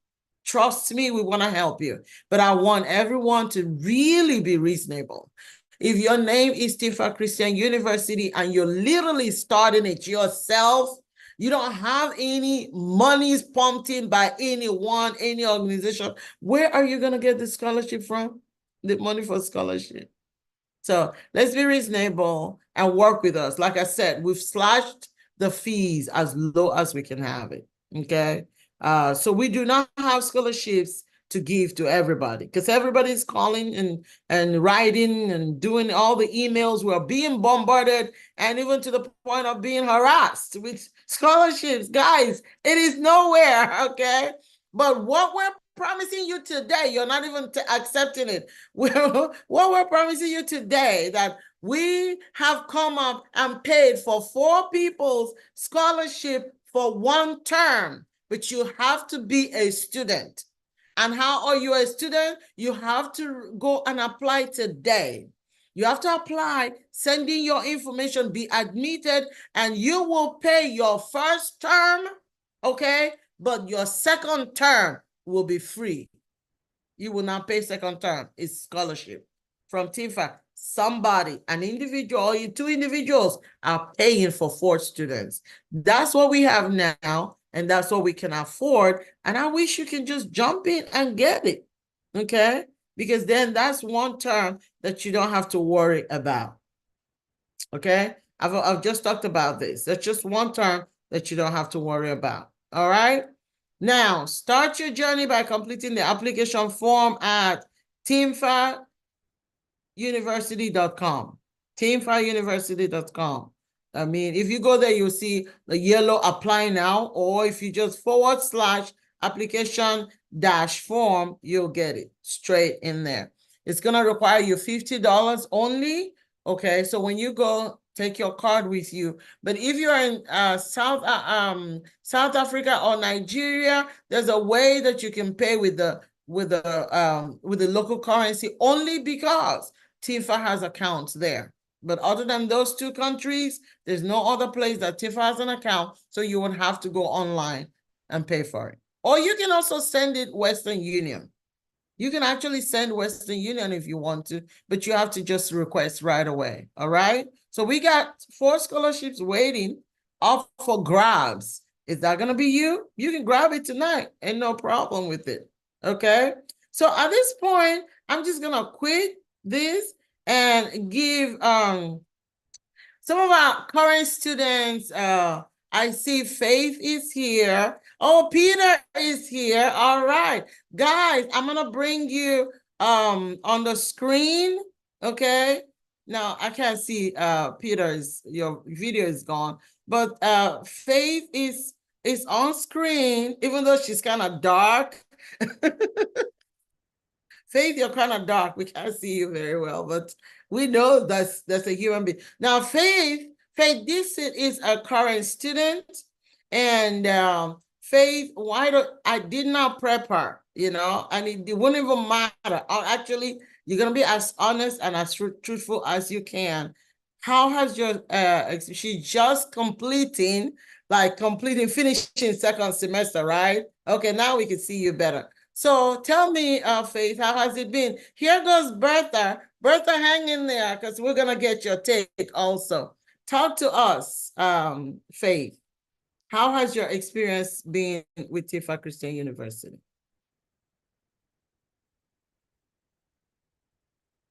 Trust me, we want to help you. But I want everyone to really be reasonable. If your name is Tifa Christian University and you're literally starting it yourself, you don't have any monies pumped in by anyone, any organization, where are you going to get the scholarship from? The money for scholarship. So let's be reasonable and work with us. Like I said, we've slashed the fees as low as we can have it. Okay. So we do not have scholarships to give to everybody because everybody's calling and writing and doing all the emails. We're being bombarded and even to the point of being harassed with scholarships. Guys, it is nowhere. Okay. But what we're promising you today, you're not even accepting it. What we're promising you today, that we have come up and paid for 4 people's scholarship for 1 term, but you have to be a student. And how are you a student? You have to go and apply today. You have to apply, send in your information, be admitted, and you will pay your first term, okay? But your second term will be free. You will not pay second term. It's scholarship from TIFA. Somebody, an individual, or 2 individuals are paying for 4 students. That's what we have now, and that's what we can afford. And I wish you can just jump in and get it, okay? Because then that's 1 term that you don't have to worry about, okay? I've just talked about this. That's just 1 term that you don't have to worry about, all right? Now, start your journey by completing the application form at teamfireuniversity.com. teamfireuniversity.com. I mean, if you go there, you'll see the yellow apply now, or if you just /application-form, you'll get it straight in there. It's going to require you $50 only. Okay, so when you go, take your card with you. But if you're in South Africa or Nigeria, there's a way that you can pay with the local currency, only because TIFA has accounts there. But other than those 2 countries, there's no other place that TIFA has an account, so you would have to go online and pay for it. Or you can also send it Western Union. You can actually send Western Union if you want to, but you have to just request right away. All right. So we got 4 scholarships waiting up for grabs. Is that going to be you? You can grab it tonight and no problem with it. Okay. So at this point, I'm just going to quit this and give some of our current students. I see Faith is here. Oh, Peter is here. All right, guys, I'm gonna bring you on the screen. Okay. Now I can't see Peter's, your video is gone, but Faith is on screen, even though she's kind of dark. Faith, you're kind of dark. We can't see you very well, but we know that's a human being. Now, Faith, this is a current student, and Faith, why do I did not prep her, and it wouldn't even matter. Actually, you're gonna be as honest and as truthful as you can. How has your she just finishing second semester, right? Okay, now we can see you better. So tell me, Faith, how has it been? Here goes Bertha. Bertha, hang in there because we're going to get your take also. Talk to us, Faith. How has your experience been with Tifa Christian University?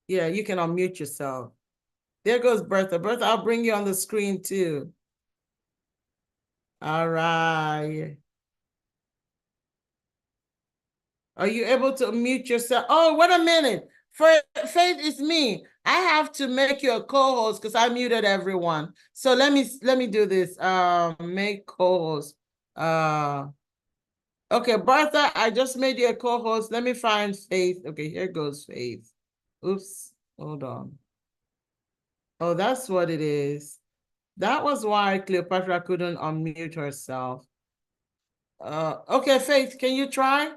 Yeah, you can unmute yourself. There goes Bertha. Bertha, I'll bring you on the screen too. All right. Are you able to mute yourself? Oh, wait a minute. Faith, is me. I have to make you a co-host because I muted everyone. So let me do this. Make co-host. Okay, Bertha, I just made you a co-host. Let me find Faith. Okay, here goes Faith. Oops, hold on. Oh, that's what it is. That was why Cleopatra couldn't unmute herself. Okay, Faith, can you try?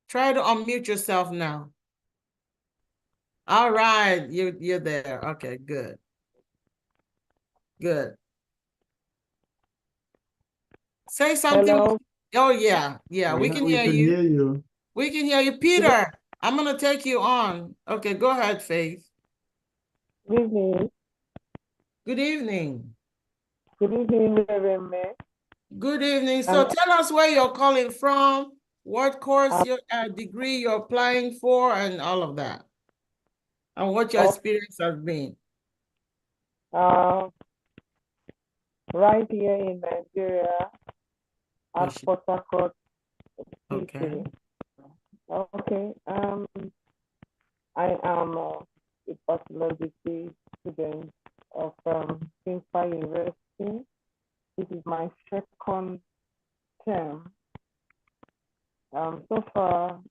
Try to unmute yourself now. All right, you're there. Okay, good. Good. Say something. Hello. Oh yeah, we can hear you. Hear you. We can hear you. Peter, I'm gonna take you on. Okay, go ahead, Faith. Good evening. Good evening. Good evening, Reverend. Good evening. So tell us where you're calling from, what course your degree you're applying for, and all of that, and what your experience has been. Right here in Nigeria, at Port Harcourt. Okay. Okay. I am a pathology student of TCU University. This is my second term. So far,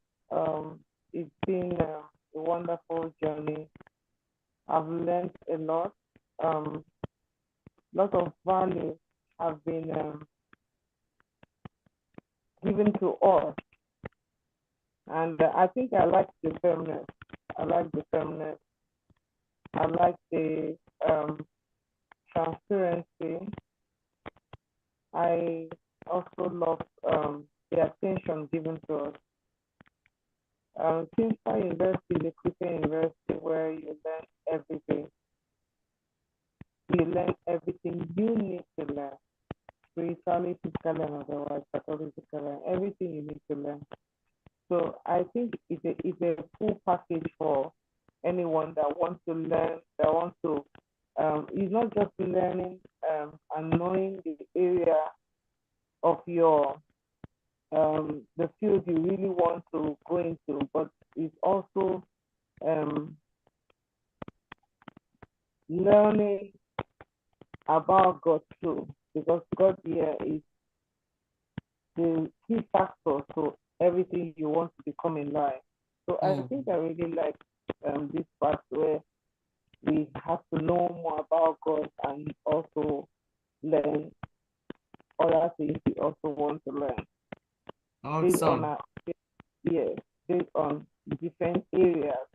it's been a wonderful journey. I've learned a lot. Lot of value have been given to us, and I think I like the firmness. I like the firmness. I like the transparency. I also love the attention given to us. TCU University is a Christian university where you learn everything. You learn everything you need to learn. Spiritually, physically, and otherwise, pathologically, everything you need to learn. So I think it's a full package for anyone that wants to learn, that wants to, it's not just learning and knowing the area of your, the field you really want to go into, but it's also learning about God too, because God here is the key factor to everything you want to become in life. So I think I really like this part where we have to know more about God and also learn other things we also want to learn. Awesome. Based on different areas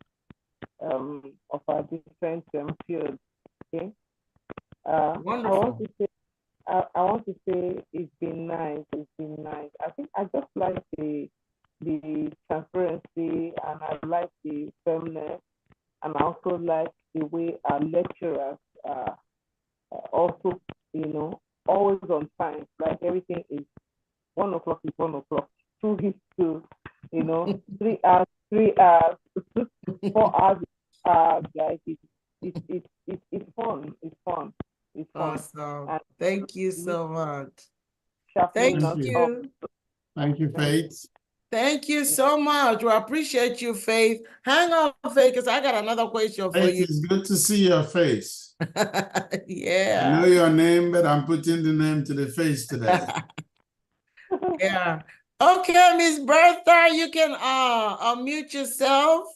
of our different fields. Okay. Wonderful. I want to say it's been nice. It's been nice. I think I just like the transparency through his too. 3 hours, 3 hours, 4 hours, guys. It's fun. It's fun. It's fun. Awesome. And Thank you so much. sharpening Thank us Thank up. you. Thank you, Faith. Thank you so much. We appreciate you, Faith. Hang on, Faith, because I got another question for Faith, you. it's good to see your face. I Yeah. know your name, but I'm putting the name to the face today. Yeah. Okay, Miss Bertha, you can unmute yourself.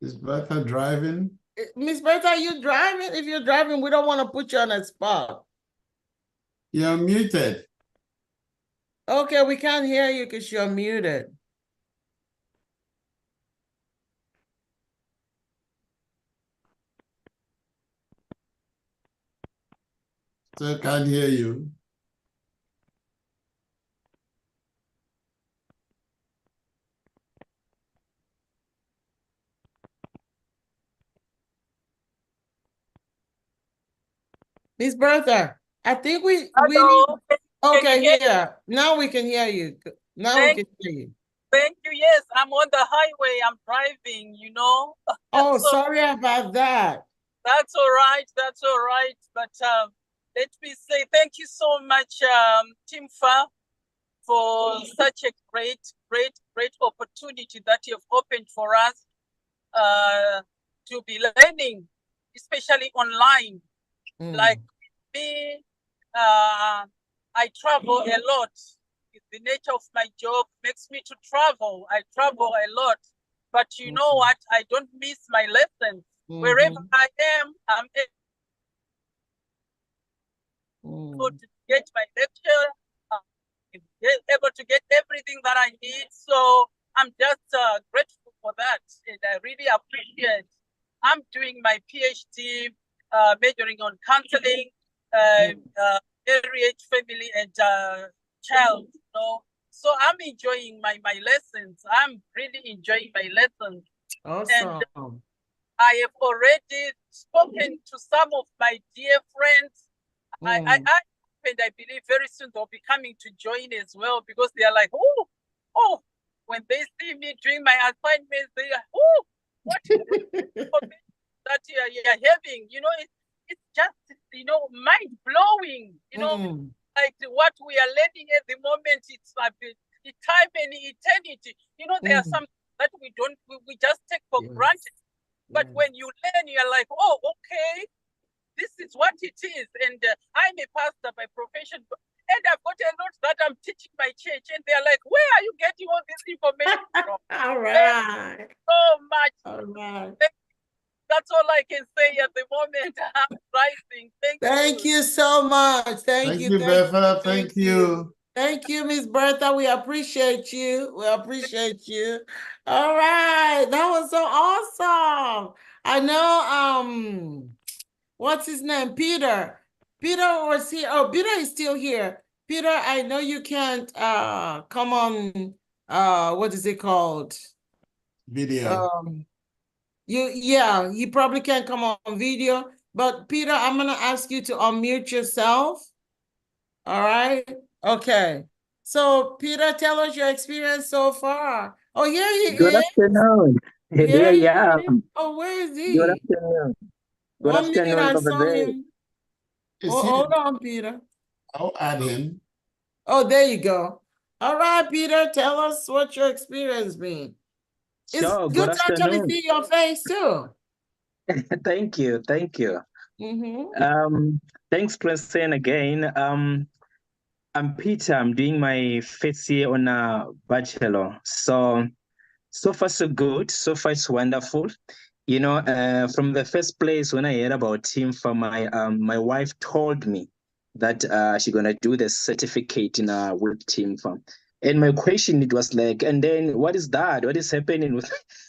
Is Bertha driving? Miss Bertha, are you driving? If you're driving, we don't want to put you on a spot. You're muted. Okay, we can't hear you because you're muted. Still can't hear you. Miss Bertha, I think we Hello. need. Can Okay, you hear? yeah. Now we can hear you. Now we can hear you. Thank you. Yes, I'm on the highway. I'm driving, Oh, So sorry about that. that's all right. That's all right. But let me say thank you so much, Team FA, for such a great opportunity that you've opened for us to be learning, especially online. Like me, I travel a lot. The nature of my job makes me to travel. I travel a lot. But you know what? I don't miss my lessons. Wherever I am, I'm able to get my lecture, able to get everything that I need. So I'm just grateful for that. And I really appreciate. I'm doing my PhD, majoring on counseling, marriage, family, and child. So I'm enjoying my lessons. I'm really enjoying my lessons. Awesome. And I have already spoken to some of my dear friends. And I believe very soon they'll be coming to join as well, because they are like, oh, when they see me doing my assignments, they are, what is this that you're having? It's just, mind blowing, like what we are learning at the moment. It's like the time and eternity. There are some that we just take for granted. But when you learn, you're like, oh, okay, this is what it is. And I'm a pastor by profession, and I've got a lot that I'm teaching my church, and they're like, where are you getting all this information from? All right. So much. All right. That's all I can say at the moment. I'm rising. Thank you so much. Thank you, Bertha. Thank you. Thank you, Miss Bertha. We appreciate you. We appreciate you. All right. That was so awesome. I know, what's his name? Peter. Peter was here. Oh, Peter is still here. Peter, I know you can't come on what is it called? Video. You probably can't come on video, but Peter, I'm gonna ask you to unmute yourself. All right. Okay. So Peter, tell us your experience so far. Oh, here he Good is. afternoon. Here Here I he is. am. Oh, where is he? Good afternoon. Good 1 minute afternoon I over saw there. him. Oh, hold on, Peter. I'll add him. Oh, there you go. All right, Peter, tell us what your experience been. It's Sure, good good to actually afternoon. see your face too. Thank you. Thanks, Francine, again. I'm Peter. I'm doing my first year on a bachelor. So far so good. So far it's wonderful. From the first place when I heard about him, from my wife told me that she's gonna do the certificate in with Team Farm. And my question, it was like, and then what is that? What is happening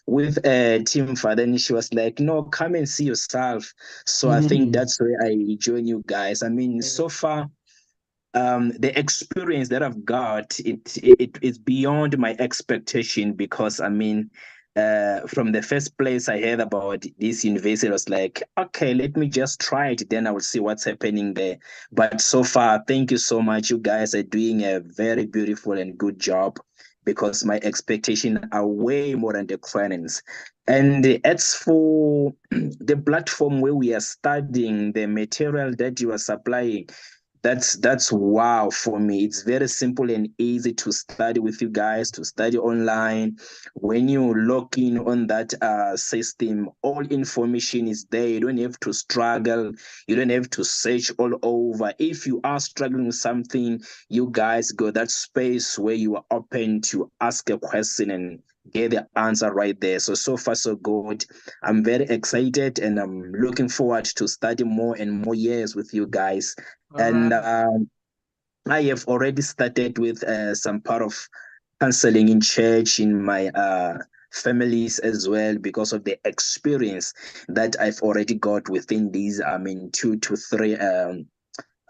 with Team Farm? Then she was like, no, come and see yourself. So I think that's where I join you guys. I mean, so far, the experience that I've got, it is beyond my expectation, because I mean, from the first place I heard about this university, I was like, okay, let me just try it. Then I will see what's happening there. But so far, thank you so much. You guys are doing a very beautiful and good job because my expectations are way more than the requirements. And as for the platform where we are studying, the material that you are supplying, that's wow for me. It's very simple and easy to study with you guys, to study online. When you log in on that system, all information is there. You don't have to struggle. You don't have to search all over. If you are struggling with something, you guys got that space where you are open to ask a question and get the answer right there. So far so good. I'm very excited and I'm looking forward to study more and more years with you guys. All And right. I have already started with some part of counseling in church in my families as well because of the experience that I've already got within these, 2 to 3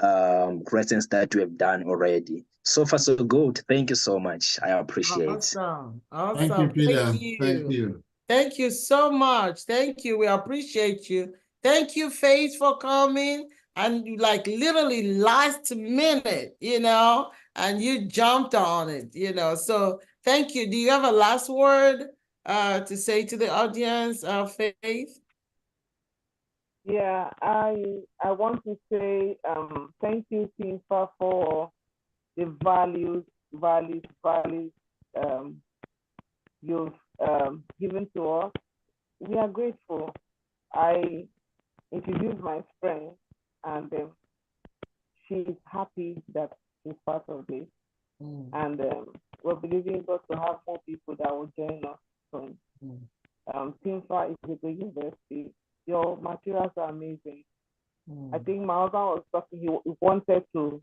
lessons that we have done already. So far, so good. Thank you so much. I appreciate. Awesome. Thank you, Awesome. Thank Peter. Thank you. you. Thank you so much. Thank you. We appreciate you. Thank you, Faith, for coming. And you like literally last minute, and you jumped on it, So thank you. Do you have a last word to say to the audience, Faith? Yeah, I want to say thank you, Tifa, for the values you've given to us. We are grateful. I introduced my friend, and she's happy that she's part of this. And we're believing God to have more people that will join us soon. Timfa is a great university. Your materials are amazing. I think my husband was talking, he wanted to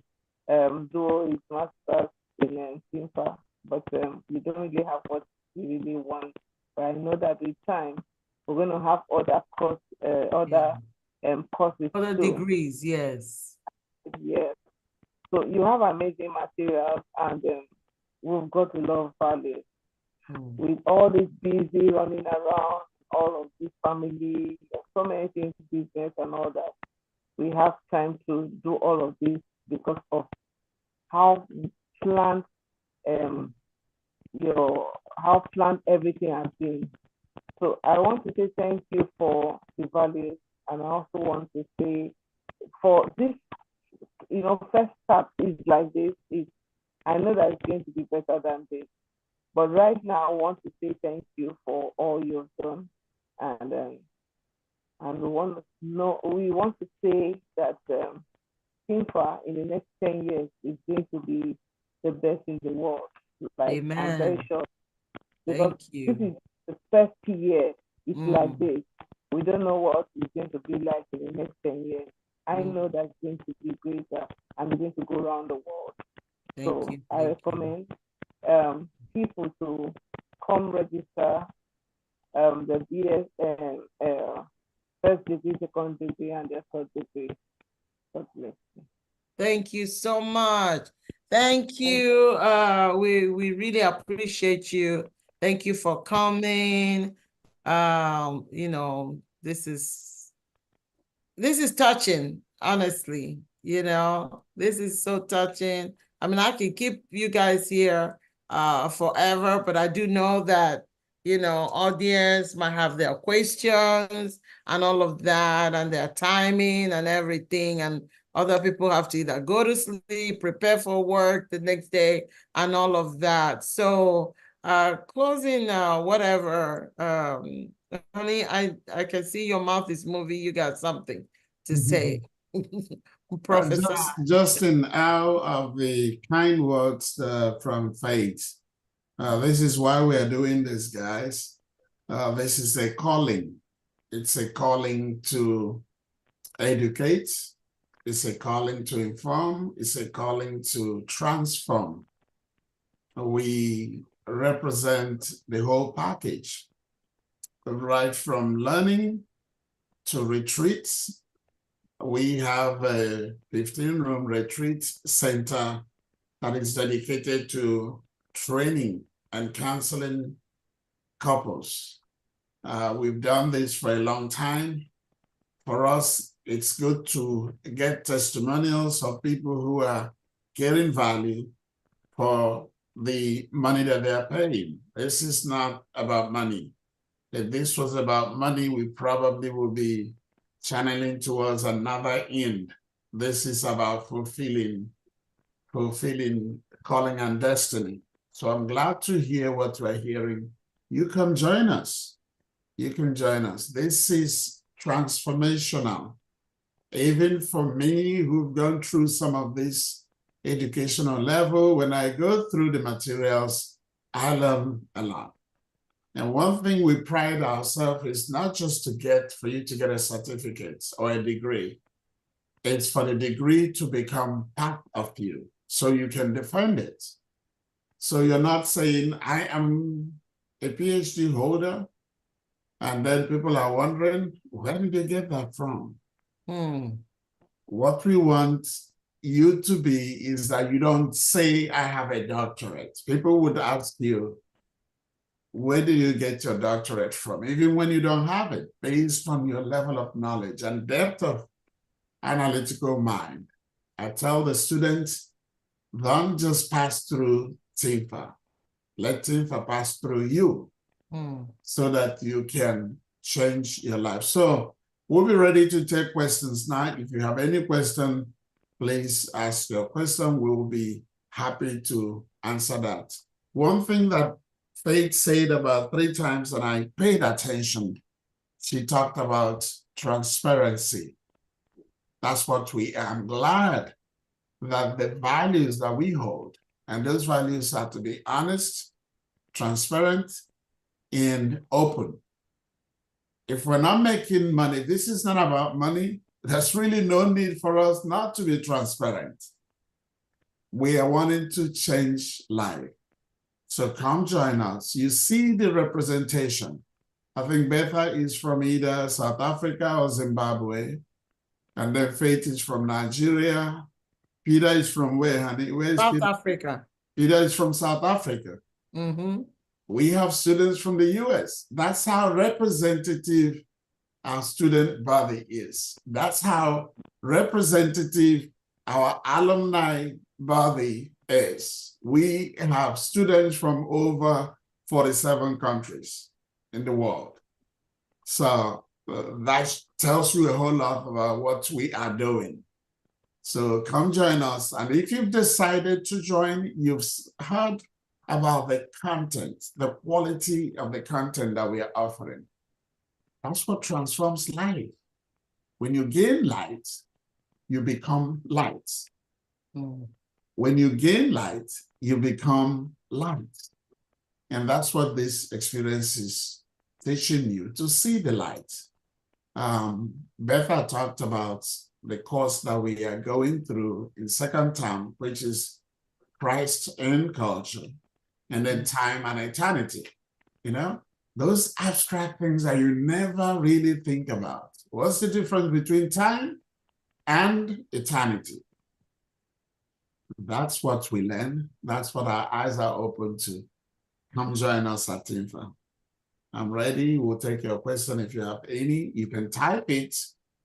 do his master's in Timfa, but we don't really have what we really want. But I know that with time, we're going to have other courses Other too. degrees, yes. Yes. So you have amazing materials, and we've got a lot of value. With all this busy running around, all of this family, so many things, business and all that, we have time to do all of this because of how planned how planned everything has been. So I want to say thank you for the values, and I also want to say for this, first step is like this. I know that it's going to be better than this. But right now, I want to say thank you for all you've done, and we want to say that Timfa in the next 10 years is going to be the best in the world. Amen. I'm very sure. Because thank you. this is the first year. It's like this. We don't know what it's going to be like in the next 10 years. I know that it's going to be greater, and it's going to go around the world. Thank you. I recommend people to come register the BS first degree, second degree, and their third degree. God bless you. Thank you so much. Thank you. We really appreciate you. Thank you for coming. This is touching, honestly. This is so touching. I mean, I can keep you guys here forever, but I do know that, audience might have their questions and all of that, and their timing and everything. And other people have to either go to sleep, prepare for work the next day, and all of that. So closing whatever, honey, I can see your mouth is moving. You got something to say. Professor. Just in awe of the kind words from Faith. This is why we are doing this, guys. This is a calling. It's a calling to educate. It's a calling to inform. It's a calling to transform. We represent the whole package, right from learning to retreats. We have a 15-room retreat center that is dedicated to training and counseling couples. We've done this for a long time. For us, it's good to get testimonials of people who are getting value for the money that they're paying. This is not about money. If this was about money, we probably would be channeling towards another end. This is about fulfilling calling and destiny. So I'm glad to hear what we're hearing. You can join us. You can join us. This is transformational. Even for me, who've gone through some of this educational level, when I go through the materials, I learn a lot. And one thing we pride ourselves is not just for you to get a certificate or a degree. It's for the degree to become part of you so you can defend it. So you're not saying, I am a PhD holder, and then people are wondering, where did they get that from? What we want you to be is that you don't say, I have a doctorate. People would ask you, where do you get your doctorate from? Even when you don't have it, based on your level of knowledge and depth of analytical mind. I tell the students, don't just pass through TINFA. Let TINFA pass through you so that you can change your life. So we'll be ready to take questions now. If you have any question, please ask your question. We will be happy to answer that. One thing that Faith said about 3 times, and I paid attention, she talked about transparency. That's what I'm glad that the values that we hold, and those values are to be honest, transparent, and open. If we're not making money, this is not about money, there's really no need for us not to be transparent. We are wanting to change life. So come join us. You see the representation. I think Betha is from either South Africa or Zimbabwe. And then Faith is from Nigeria. Peter is from where, honey? Where is South Peter? Africa. Peter is from South Africa. We have students from the US. That's how representative our student body is. That's how representative our alumni body is. We have students from over 47 countries in the world. So that tells you a whole lot about what we are doing. So come join us. And if you've decided to join, you've heard about the content, the quality of the content that we are offering. That's what transforms life. When you gain light, you become light. When you gain light, you become light. And that's what this experience is teaching you, to see the light. Betha talked about the course that we are going through in second term, which is Christ and culture, and then time and eternity. You know, those abstract things that you never really think about. What's the difference between time and eternity? That's what we learn. That's what our eyes are open to. Come join us at TINFA. I'm ready. We'll take your question if you have any. You can type it.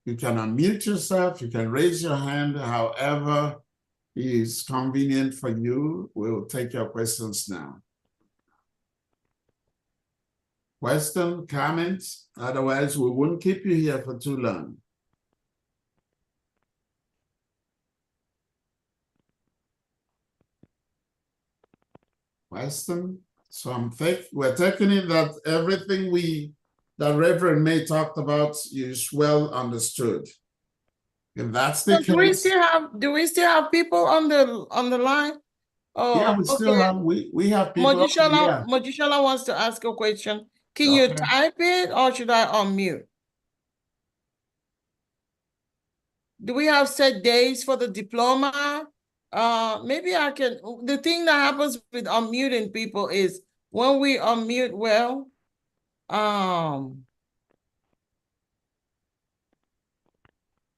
You can unmute yourself. You can raise your hand, however is convenient for you. We'll take your questions now. Question, comments? Otherwise, we won't keep you here for too long. Question? So we're taking it that everything that Reverend May talked about is well understood. If that's the So case, do we still have people on the line? Oh, yeah, we still have we have people. Mojishala wants to ask a question. Can you type it, or should I unmute? Do we have set days for the diploma? Maybe I can. The thing that happens with unmuting people is when we unmute well,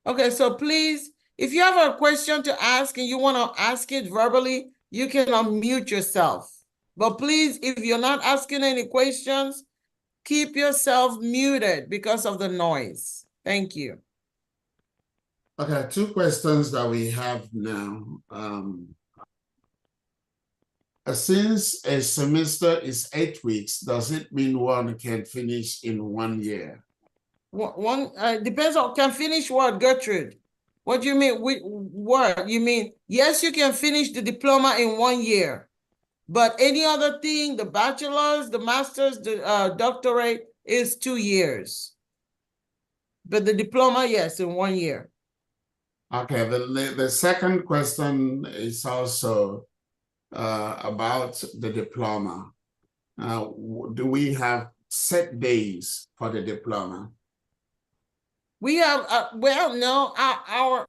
okay, so please, if you have a question to ask and you want to ask it verbally, you can unmute yourself. But please, if you're not asking any questions, keep yourself muted because of the noise. Thank you. Okay, two questions that we have now. Since a semester is 8 weeks, does it mean one can finish in 1 year? One depends on can finish what, Gertrude? What do you mean? What you mean? Yes, you can finish the diploma in 1 year, but any other thing, the bachelor's, the master's, the doctorate is 2 years. But the diploma, yes, in 1 year. Okay, the second question is also about the diploma. Do we have set days for the diploma? We have well, no, our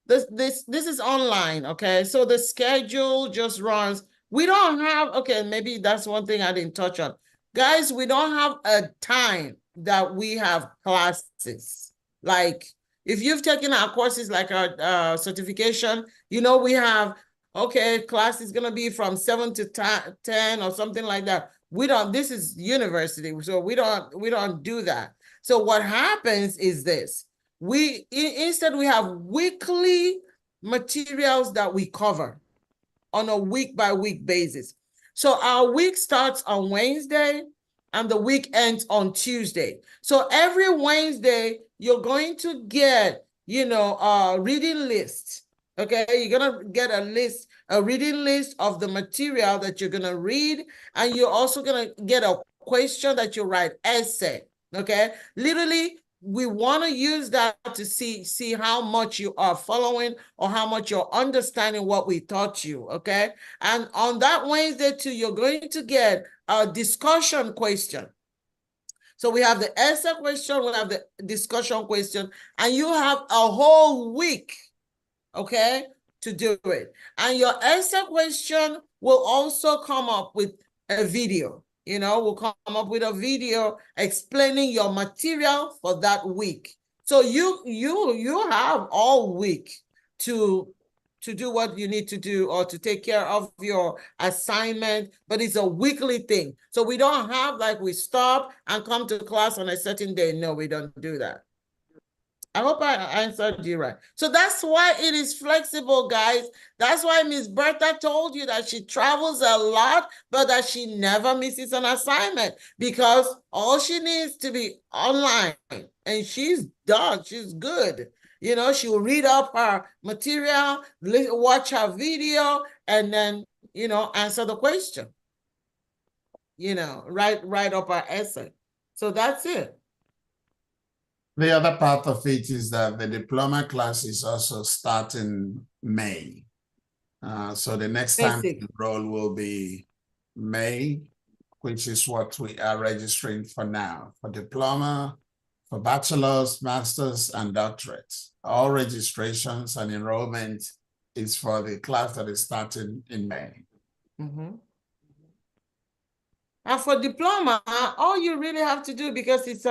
this is online, okay? So the schedule just runs. We don't have, okay, maybe that's one thing I didn't touch on. Guys, we don't have a time that we have classes. Like if you've taken our courses like our certification, you know, we have, okay, class is gonna be from 7 to 10 or something like that. We don't, this is university, so we don't do that. So what happens is this, instead we have weekly materials that we cover on a week-by-week basis. So our week starts on Wednesday and the week ends on Tuesday. So every Wednesday, you're going to get, you know, a reading list. Okay, you're gonna get a reading list of the material that you're gonna read, and you're also gonna get a question that you write essay. Okay, literally, we want to use that to see how much you are following or how much you're understanding what we taught you. Okay, and on that Wednesday too, you're going to get a discussion question. So we have the essay question, we have the discussion question, and you have a whole week, okay, to do it. And your essay question will also come up with a video. You know, we'll come up with a video explaining your material for that week. So you have all week to do what you need to do or to take care of your assignment, but it's a weekly thing. So we don't have like we stop and come to class on a certain day. No, we don't do that. I hope I answered you right. So that's why it is flexible, guys. That's why Miss Bertha told you that she travels a lot, but that she never misses an assignment because all she needs to be online and she's done. She's good. You know, she'll read up her material, watch her video, and then, you know, answer the question. You know, write up her essay. So that's it. The other part of it is that the diploma class is also starting May. So the next time to enroll will be May, which is what we are registering for now, for diploma, for bachelor's, master's, and doctorates. All registrations and enrollment is for the class that is starting in May. Mm-hmm. And for diploma, all you really have to do, because it's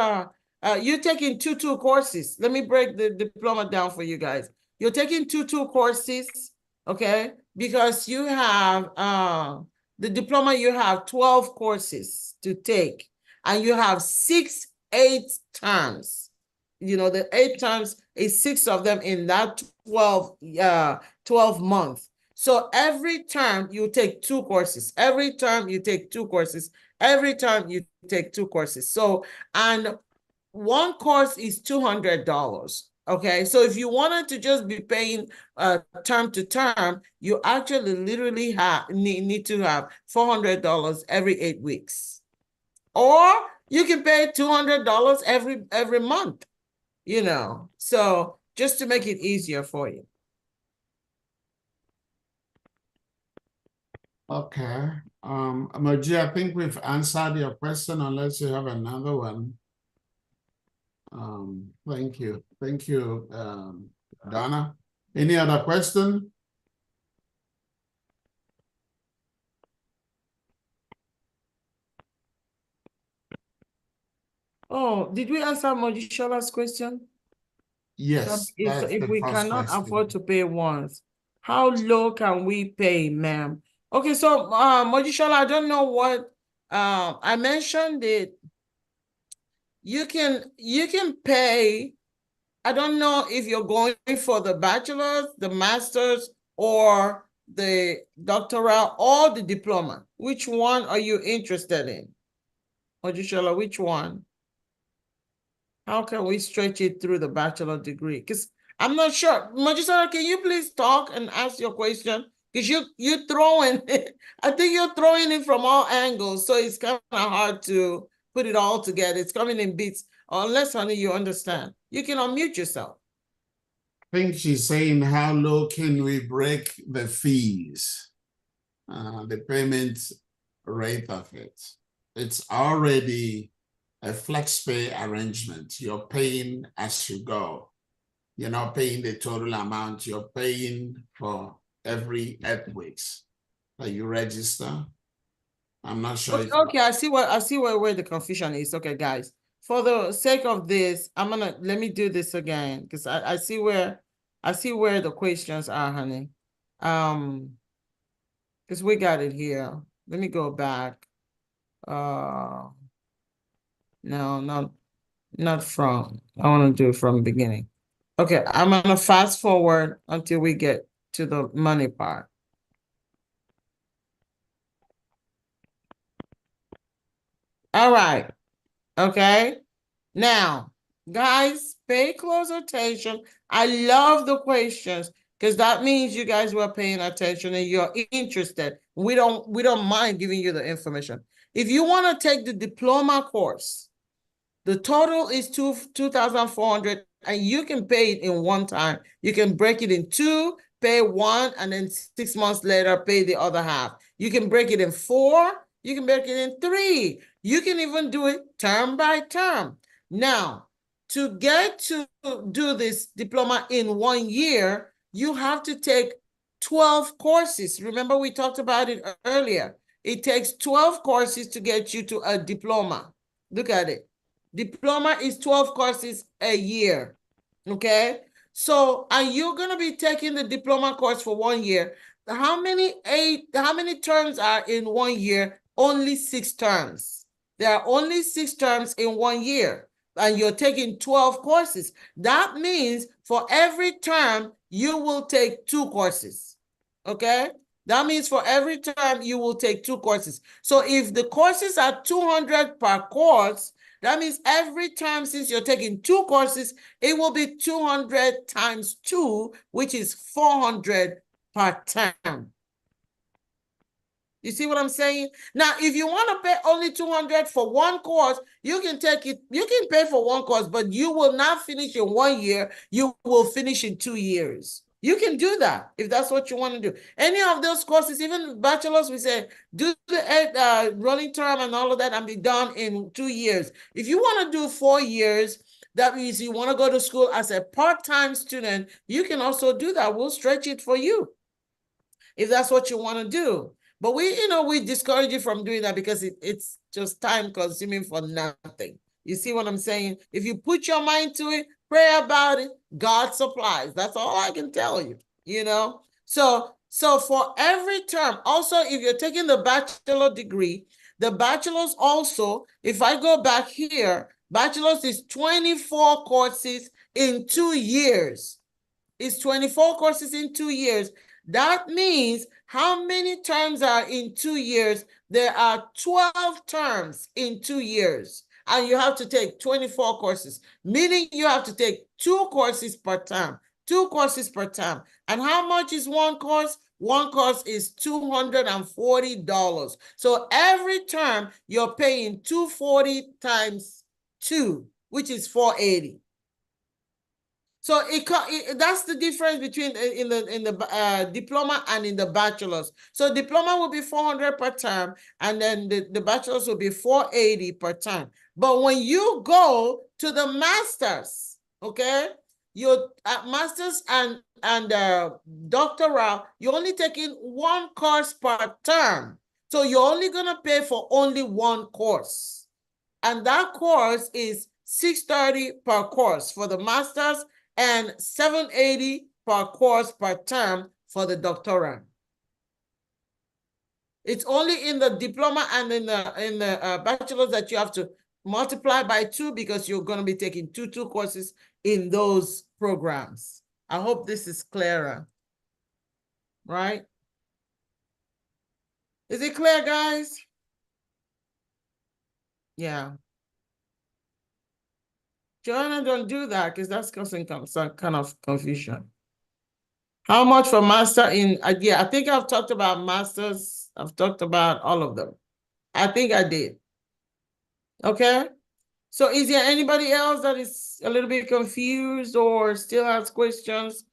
you're taking two courses. Let me break the diploma down for you guys. You're taking two courses, okay? Because you have the diploma, you have 12 courses to take, and you have 8 terms. You know, the 8 terms is 6 of them in that 12 months. So every term you take 2 courses. Every term you take 2 courses. Every term you take 2 courses. So, and one course is $200. Okay, so if you wanted to just be paying term to term, you actually literally need to have $400 every 8 weeks, or you can pay $200 every month. You know, so just to make it easier for you. Okay. Moji, I think we've answered your question unless you have another one. Thank you. Thank you, Donna. Any other question? Oh, did we answer Mojishola's question? Yes. If we cannot afford to pay once, how low can we pay, ma'am? Okay, so Mojishola, I don't know what I mentioned it you can pay. I don't know if you're going for the bachelor's, the master's, or the doctoral, or the diploma. Which one are you interested in? Ojushola, which one? How can we stretch it through the bachelor degree? Because I'm not sure. Majisara, can you please talk and ask your question? Because you're throwing it. I think you're throwing it from all angles, so it's kind of hard to put it all together. It's coming in bits. Unless, honey, you understand. You can unmute yourself. I think she's saying, how low can we break the fees, the payment rate of it? It's already a flex pay arrangement. You're paying as you go. You're not paying the total amount. You're paying for every 8 weeks that you register. I'm not sure. Okay, I see where the confusion is. Okay, guys. For the sake of this, let me do this again because I see where the questions are, honey. Because we got it here. Let me go back. No, not from. I want to do it from the beginning. Okay, I'm gonna fast forward until we get to the money part. All right. Okay. Now, guys, pay close attention. I love the questions because that means you guys were paying attention and you're interested. We don't mind giving you the information. If you want to take the diploma course, the total is 2,400 and you can pay it in one time. You can break it in two, pay one, and then 6 months later, pay the other half. You can break it in 4, you can break it in 3. You can even do it term by term. Now, to get to do this diploma in 1 year, you have to take 12 courses. Remember, we talked about it earlier. It takes 12 courses to get you to a diploma. Look at it. Diploma is 12 courses a year, okay? So, and you're going to be taking the diploma course for 1 year. How many terms are in 1 year? Only 6 terms. There are only 6 terms in 1 year, and you're taking 12 courses. That means for every term, you will take 2 courses, okay? That means for every term, you will take 2 courses. So if the courses are 200 per course, that means every term, since you're taking 2 courses, it will be 200 times 2, which is 400 per term. You see what I'm saying? Now, if you want to pay only 200 for 1 course, you can take it, you can pay for 1 course, but you will not finish in 1 year. You will finish in 2 years. You can do that if that's what you want to do. Any of those courses, even bachelor's, we say, do the rolling term and all of that and be done in 2 years. If you want to do 4 years, that means you want to go to school as a part-time student, you can also do that. We'll stretch it for you if that's what you want to do. But we discourage you from doing that because it's just time consuming for nothing. You see what I'm saying? If you put your mind to it, pray about it, God supplies. That's all I can tell you, So for every term, also, if you're taking the bachelor degree, the bachelor's also, if I go back here, bachelor's is 24 courses in 2 years. It's 24 courses in 2 years. That means how many terms are in 2 years? There are 12 terms in 2 years. And you have to take 24 courses, meaning you have to take 2 courses per term. 2 courses per term. And how much is 1 course? 1 course is $240. So every term you're paying $240 times 2, which is $480. So that's the difference between in the diploma and in the bachelor's. So diploma will be 400 per term, and then the bachelor's will be 480 per term. But when you go to the master's, okay, your master's and doctoral, you're only taking 1 course per term. So you're only gonna pay for only 1 course, and that course is $630 per course for the master's and $780 per course per term for the doctorate. It's only in the diploma and in the bachelor's that you have to multiply by 2 because you're going to be taking two courses in those programs. I hope this is clearer. Right? Is it clear, guys? Yeah. Joanna, don't do that because that's causing some kind of confusion. How much for master in, yeah, I think I've talked about masters. I've talked about all of them. I think I did. Okay. So is there anybody else that is a little bit confused or still has questions?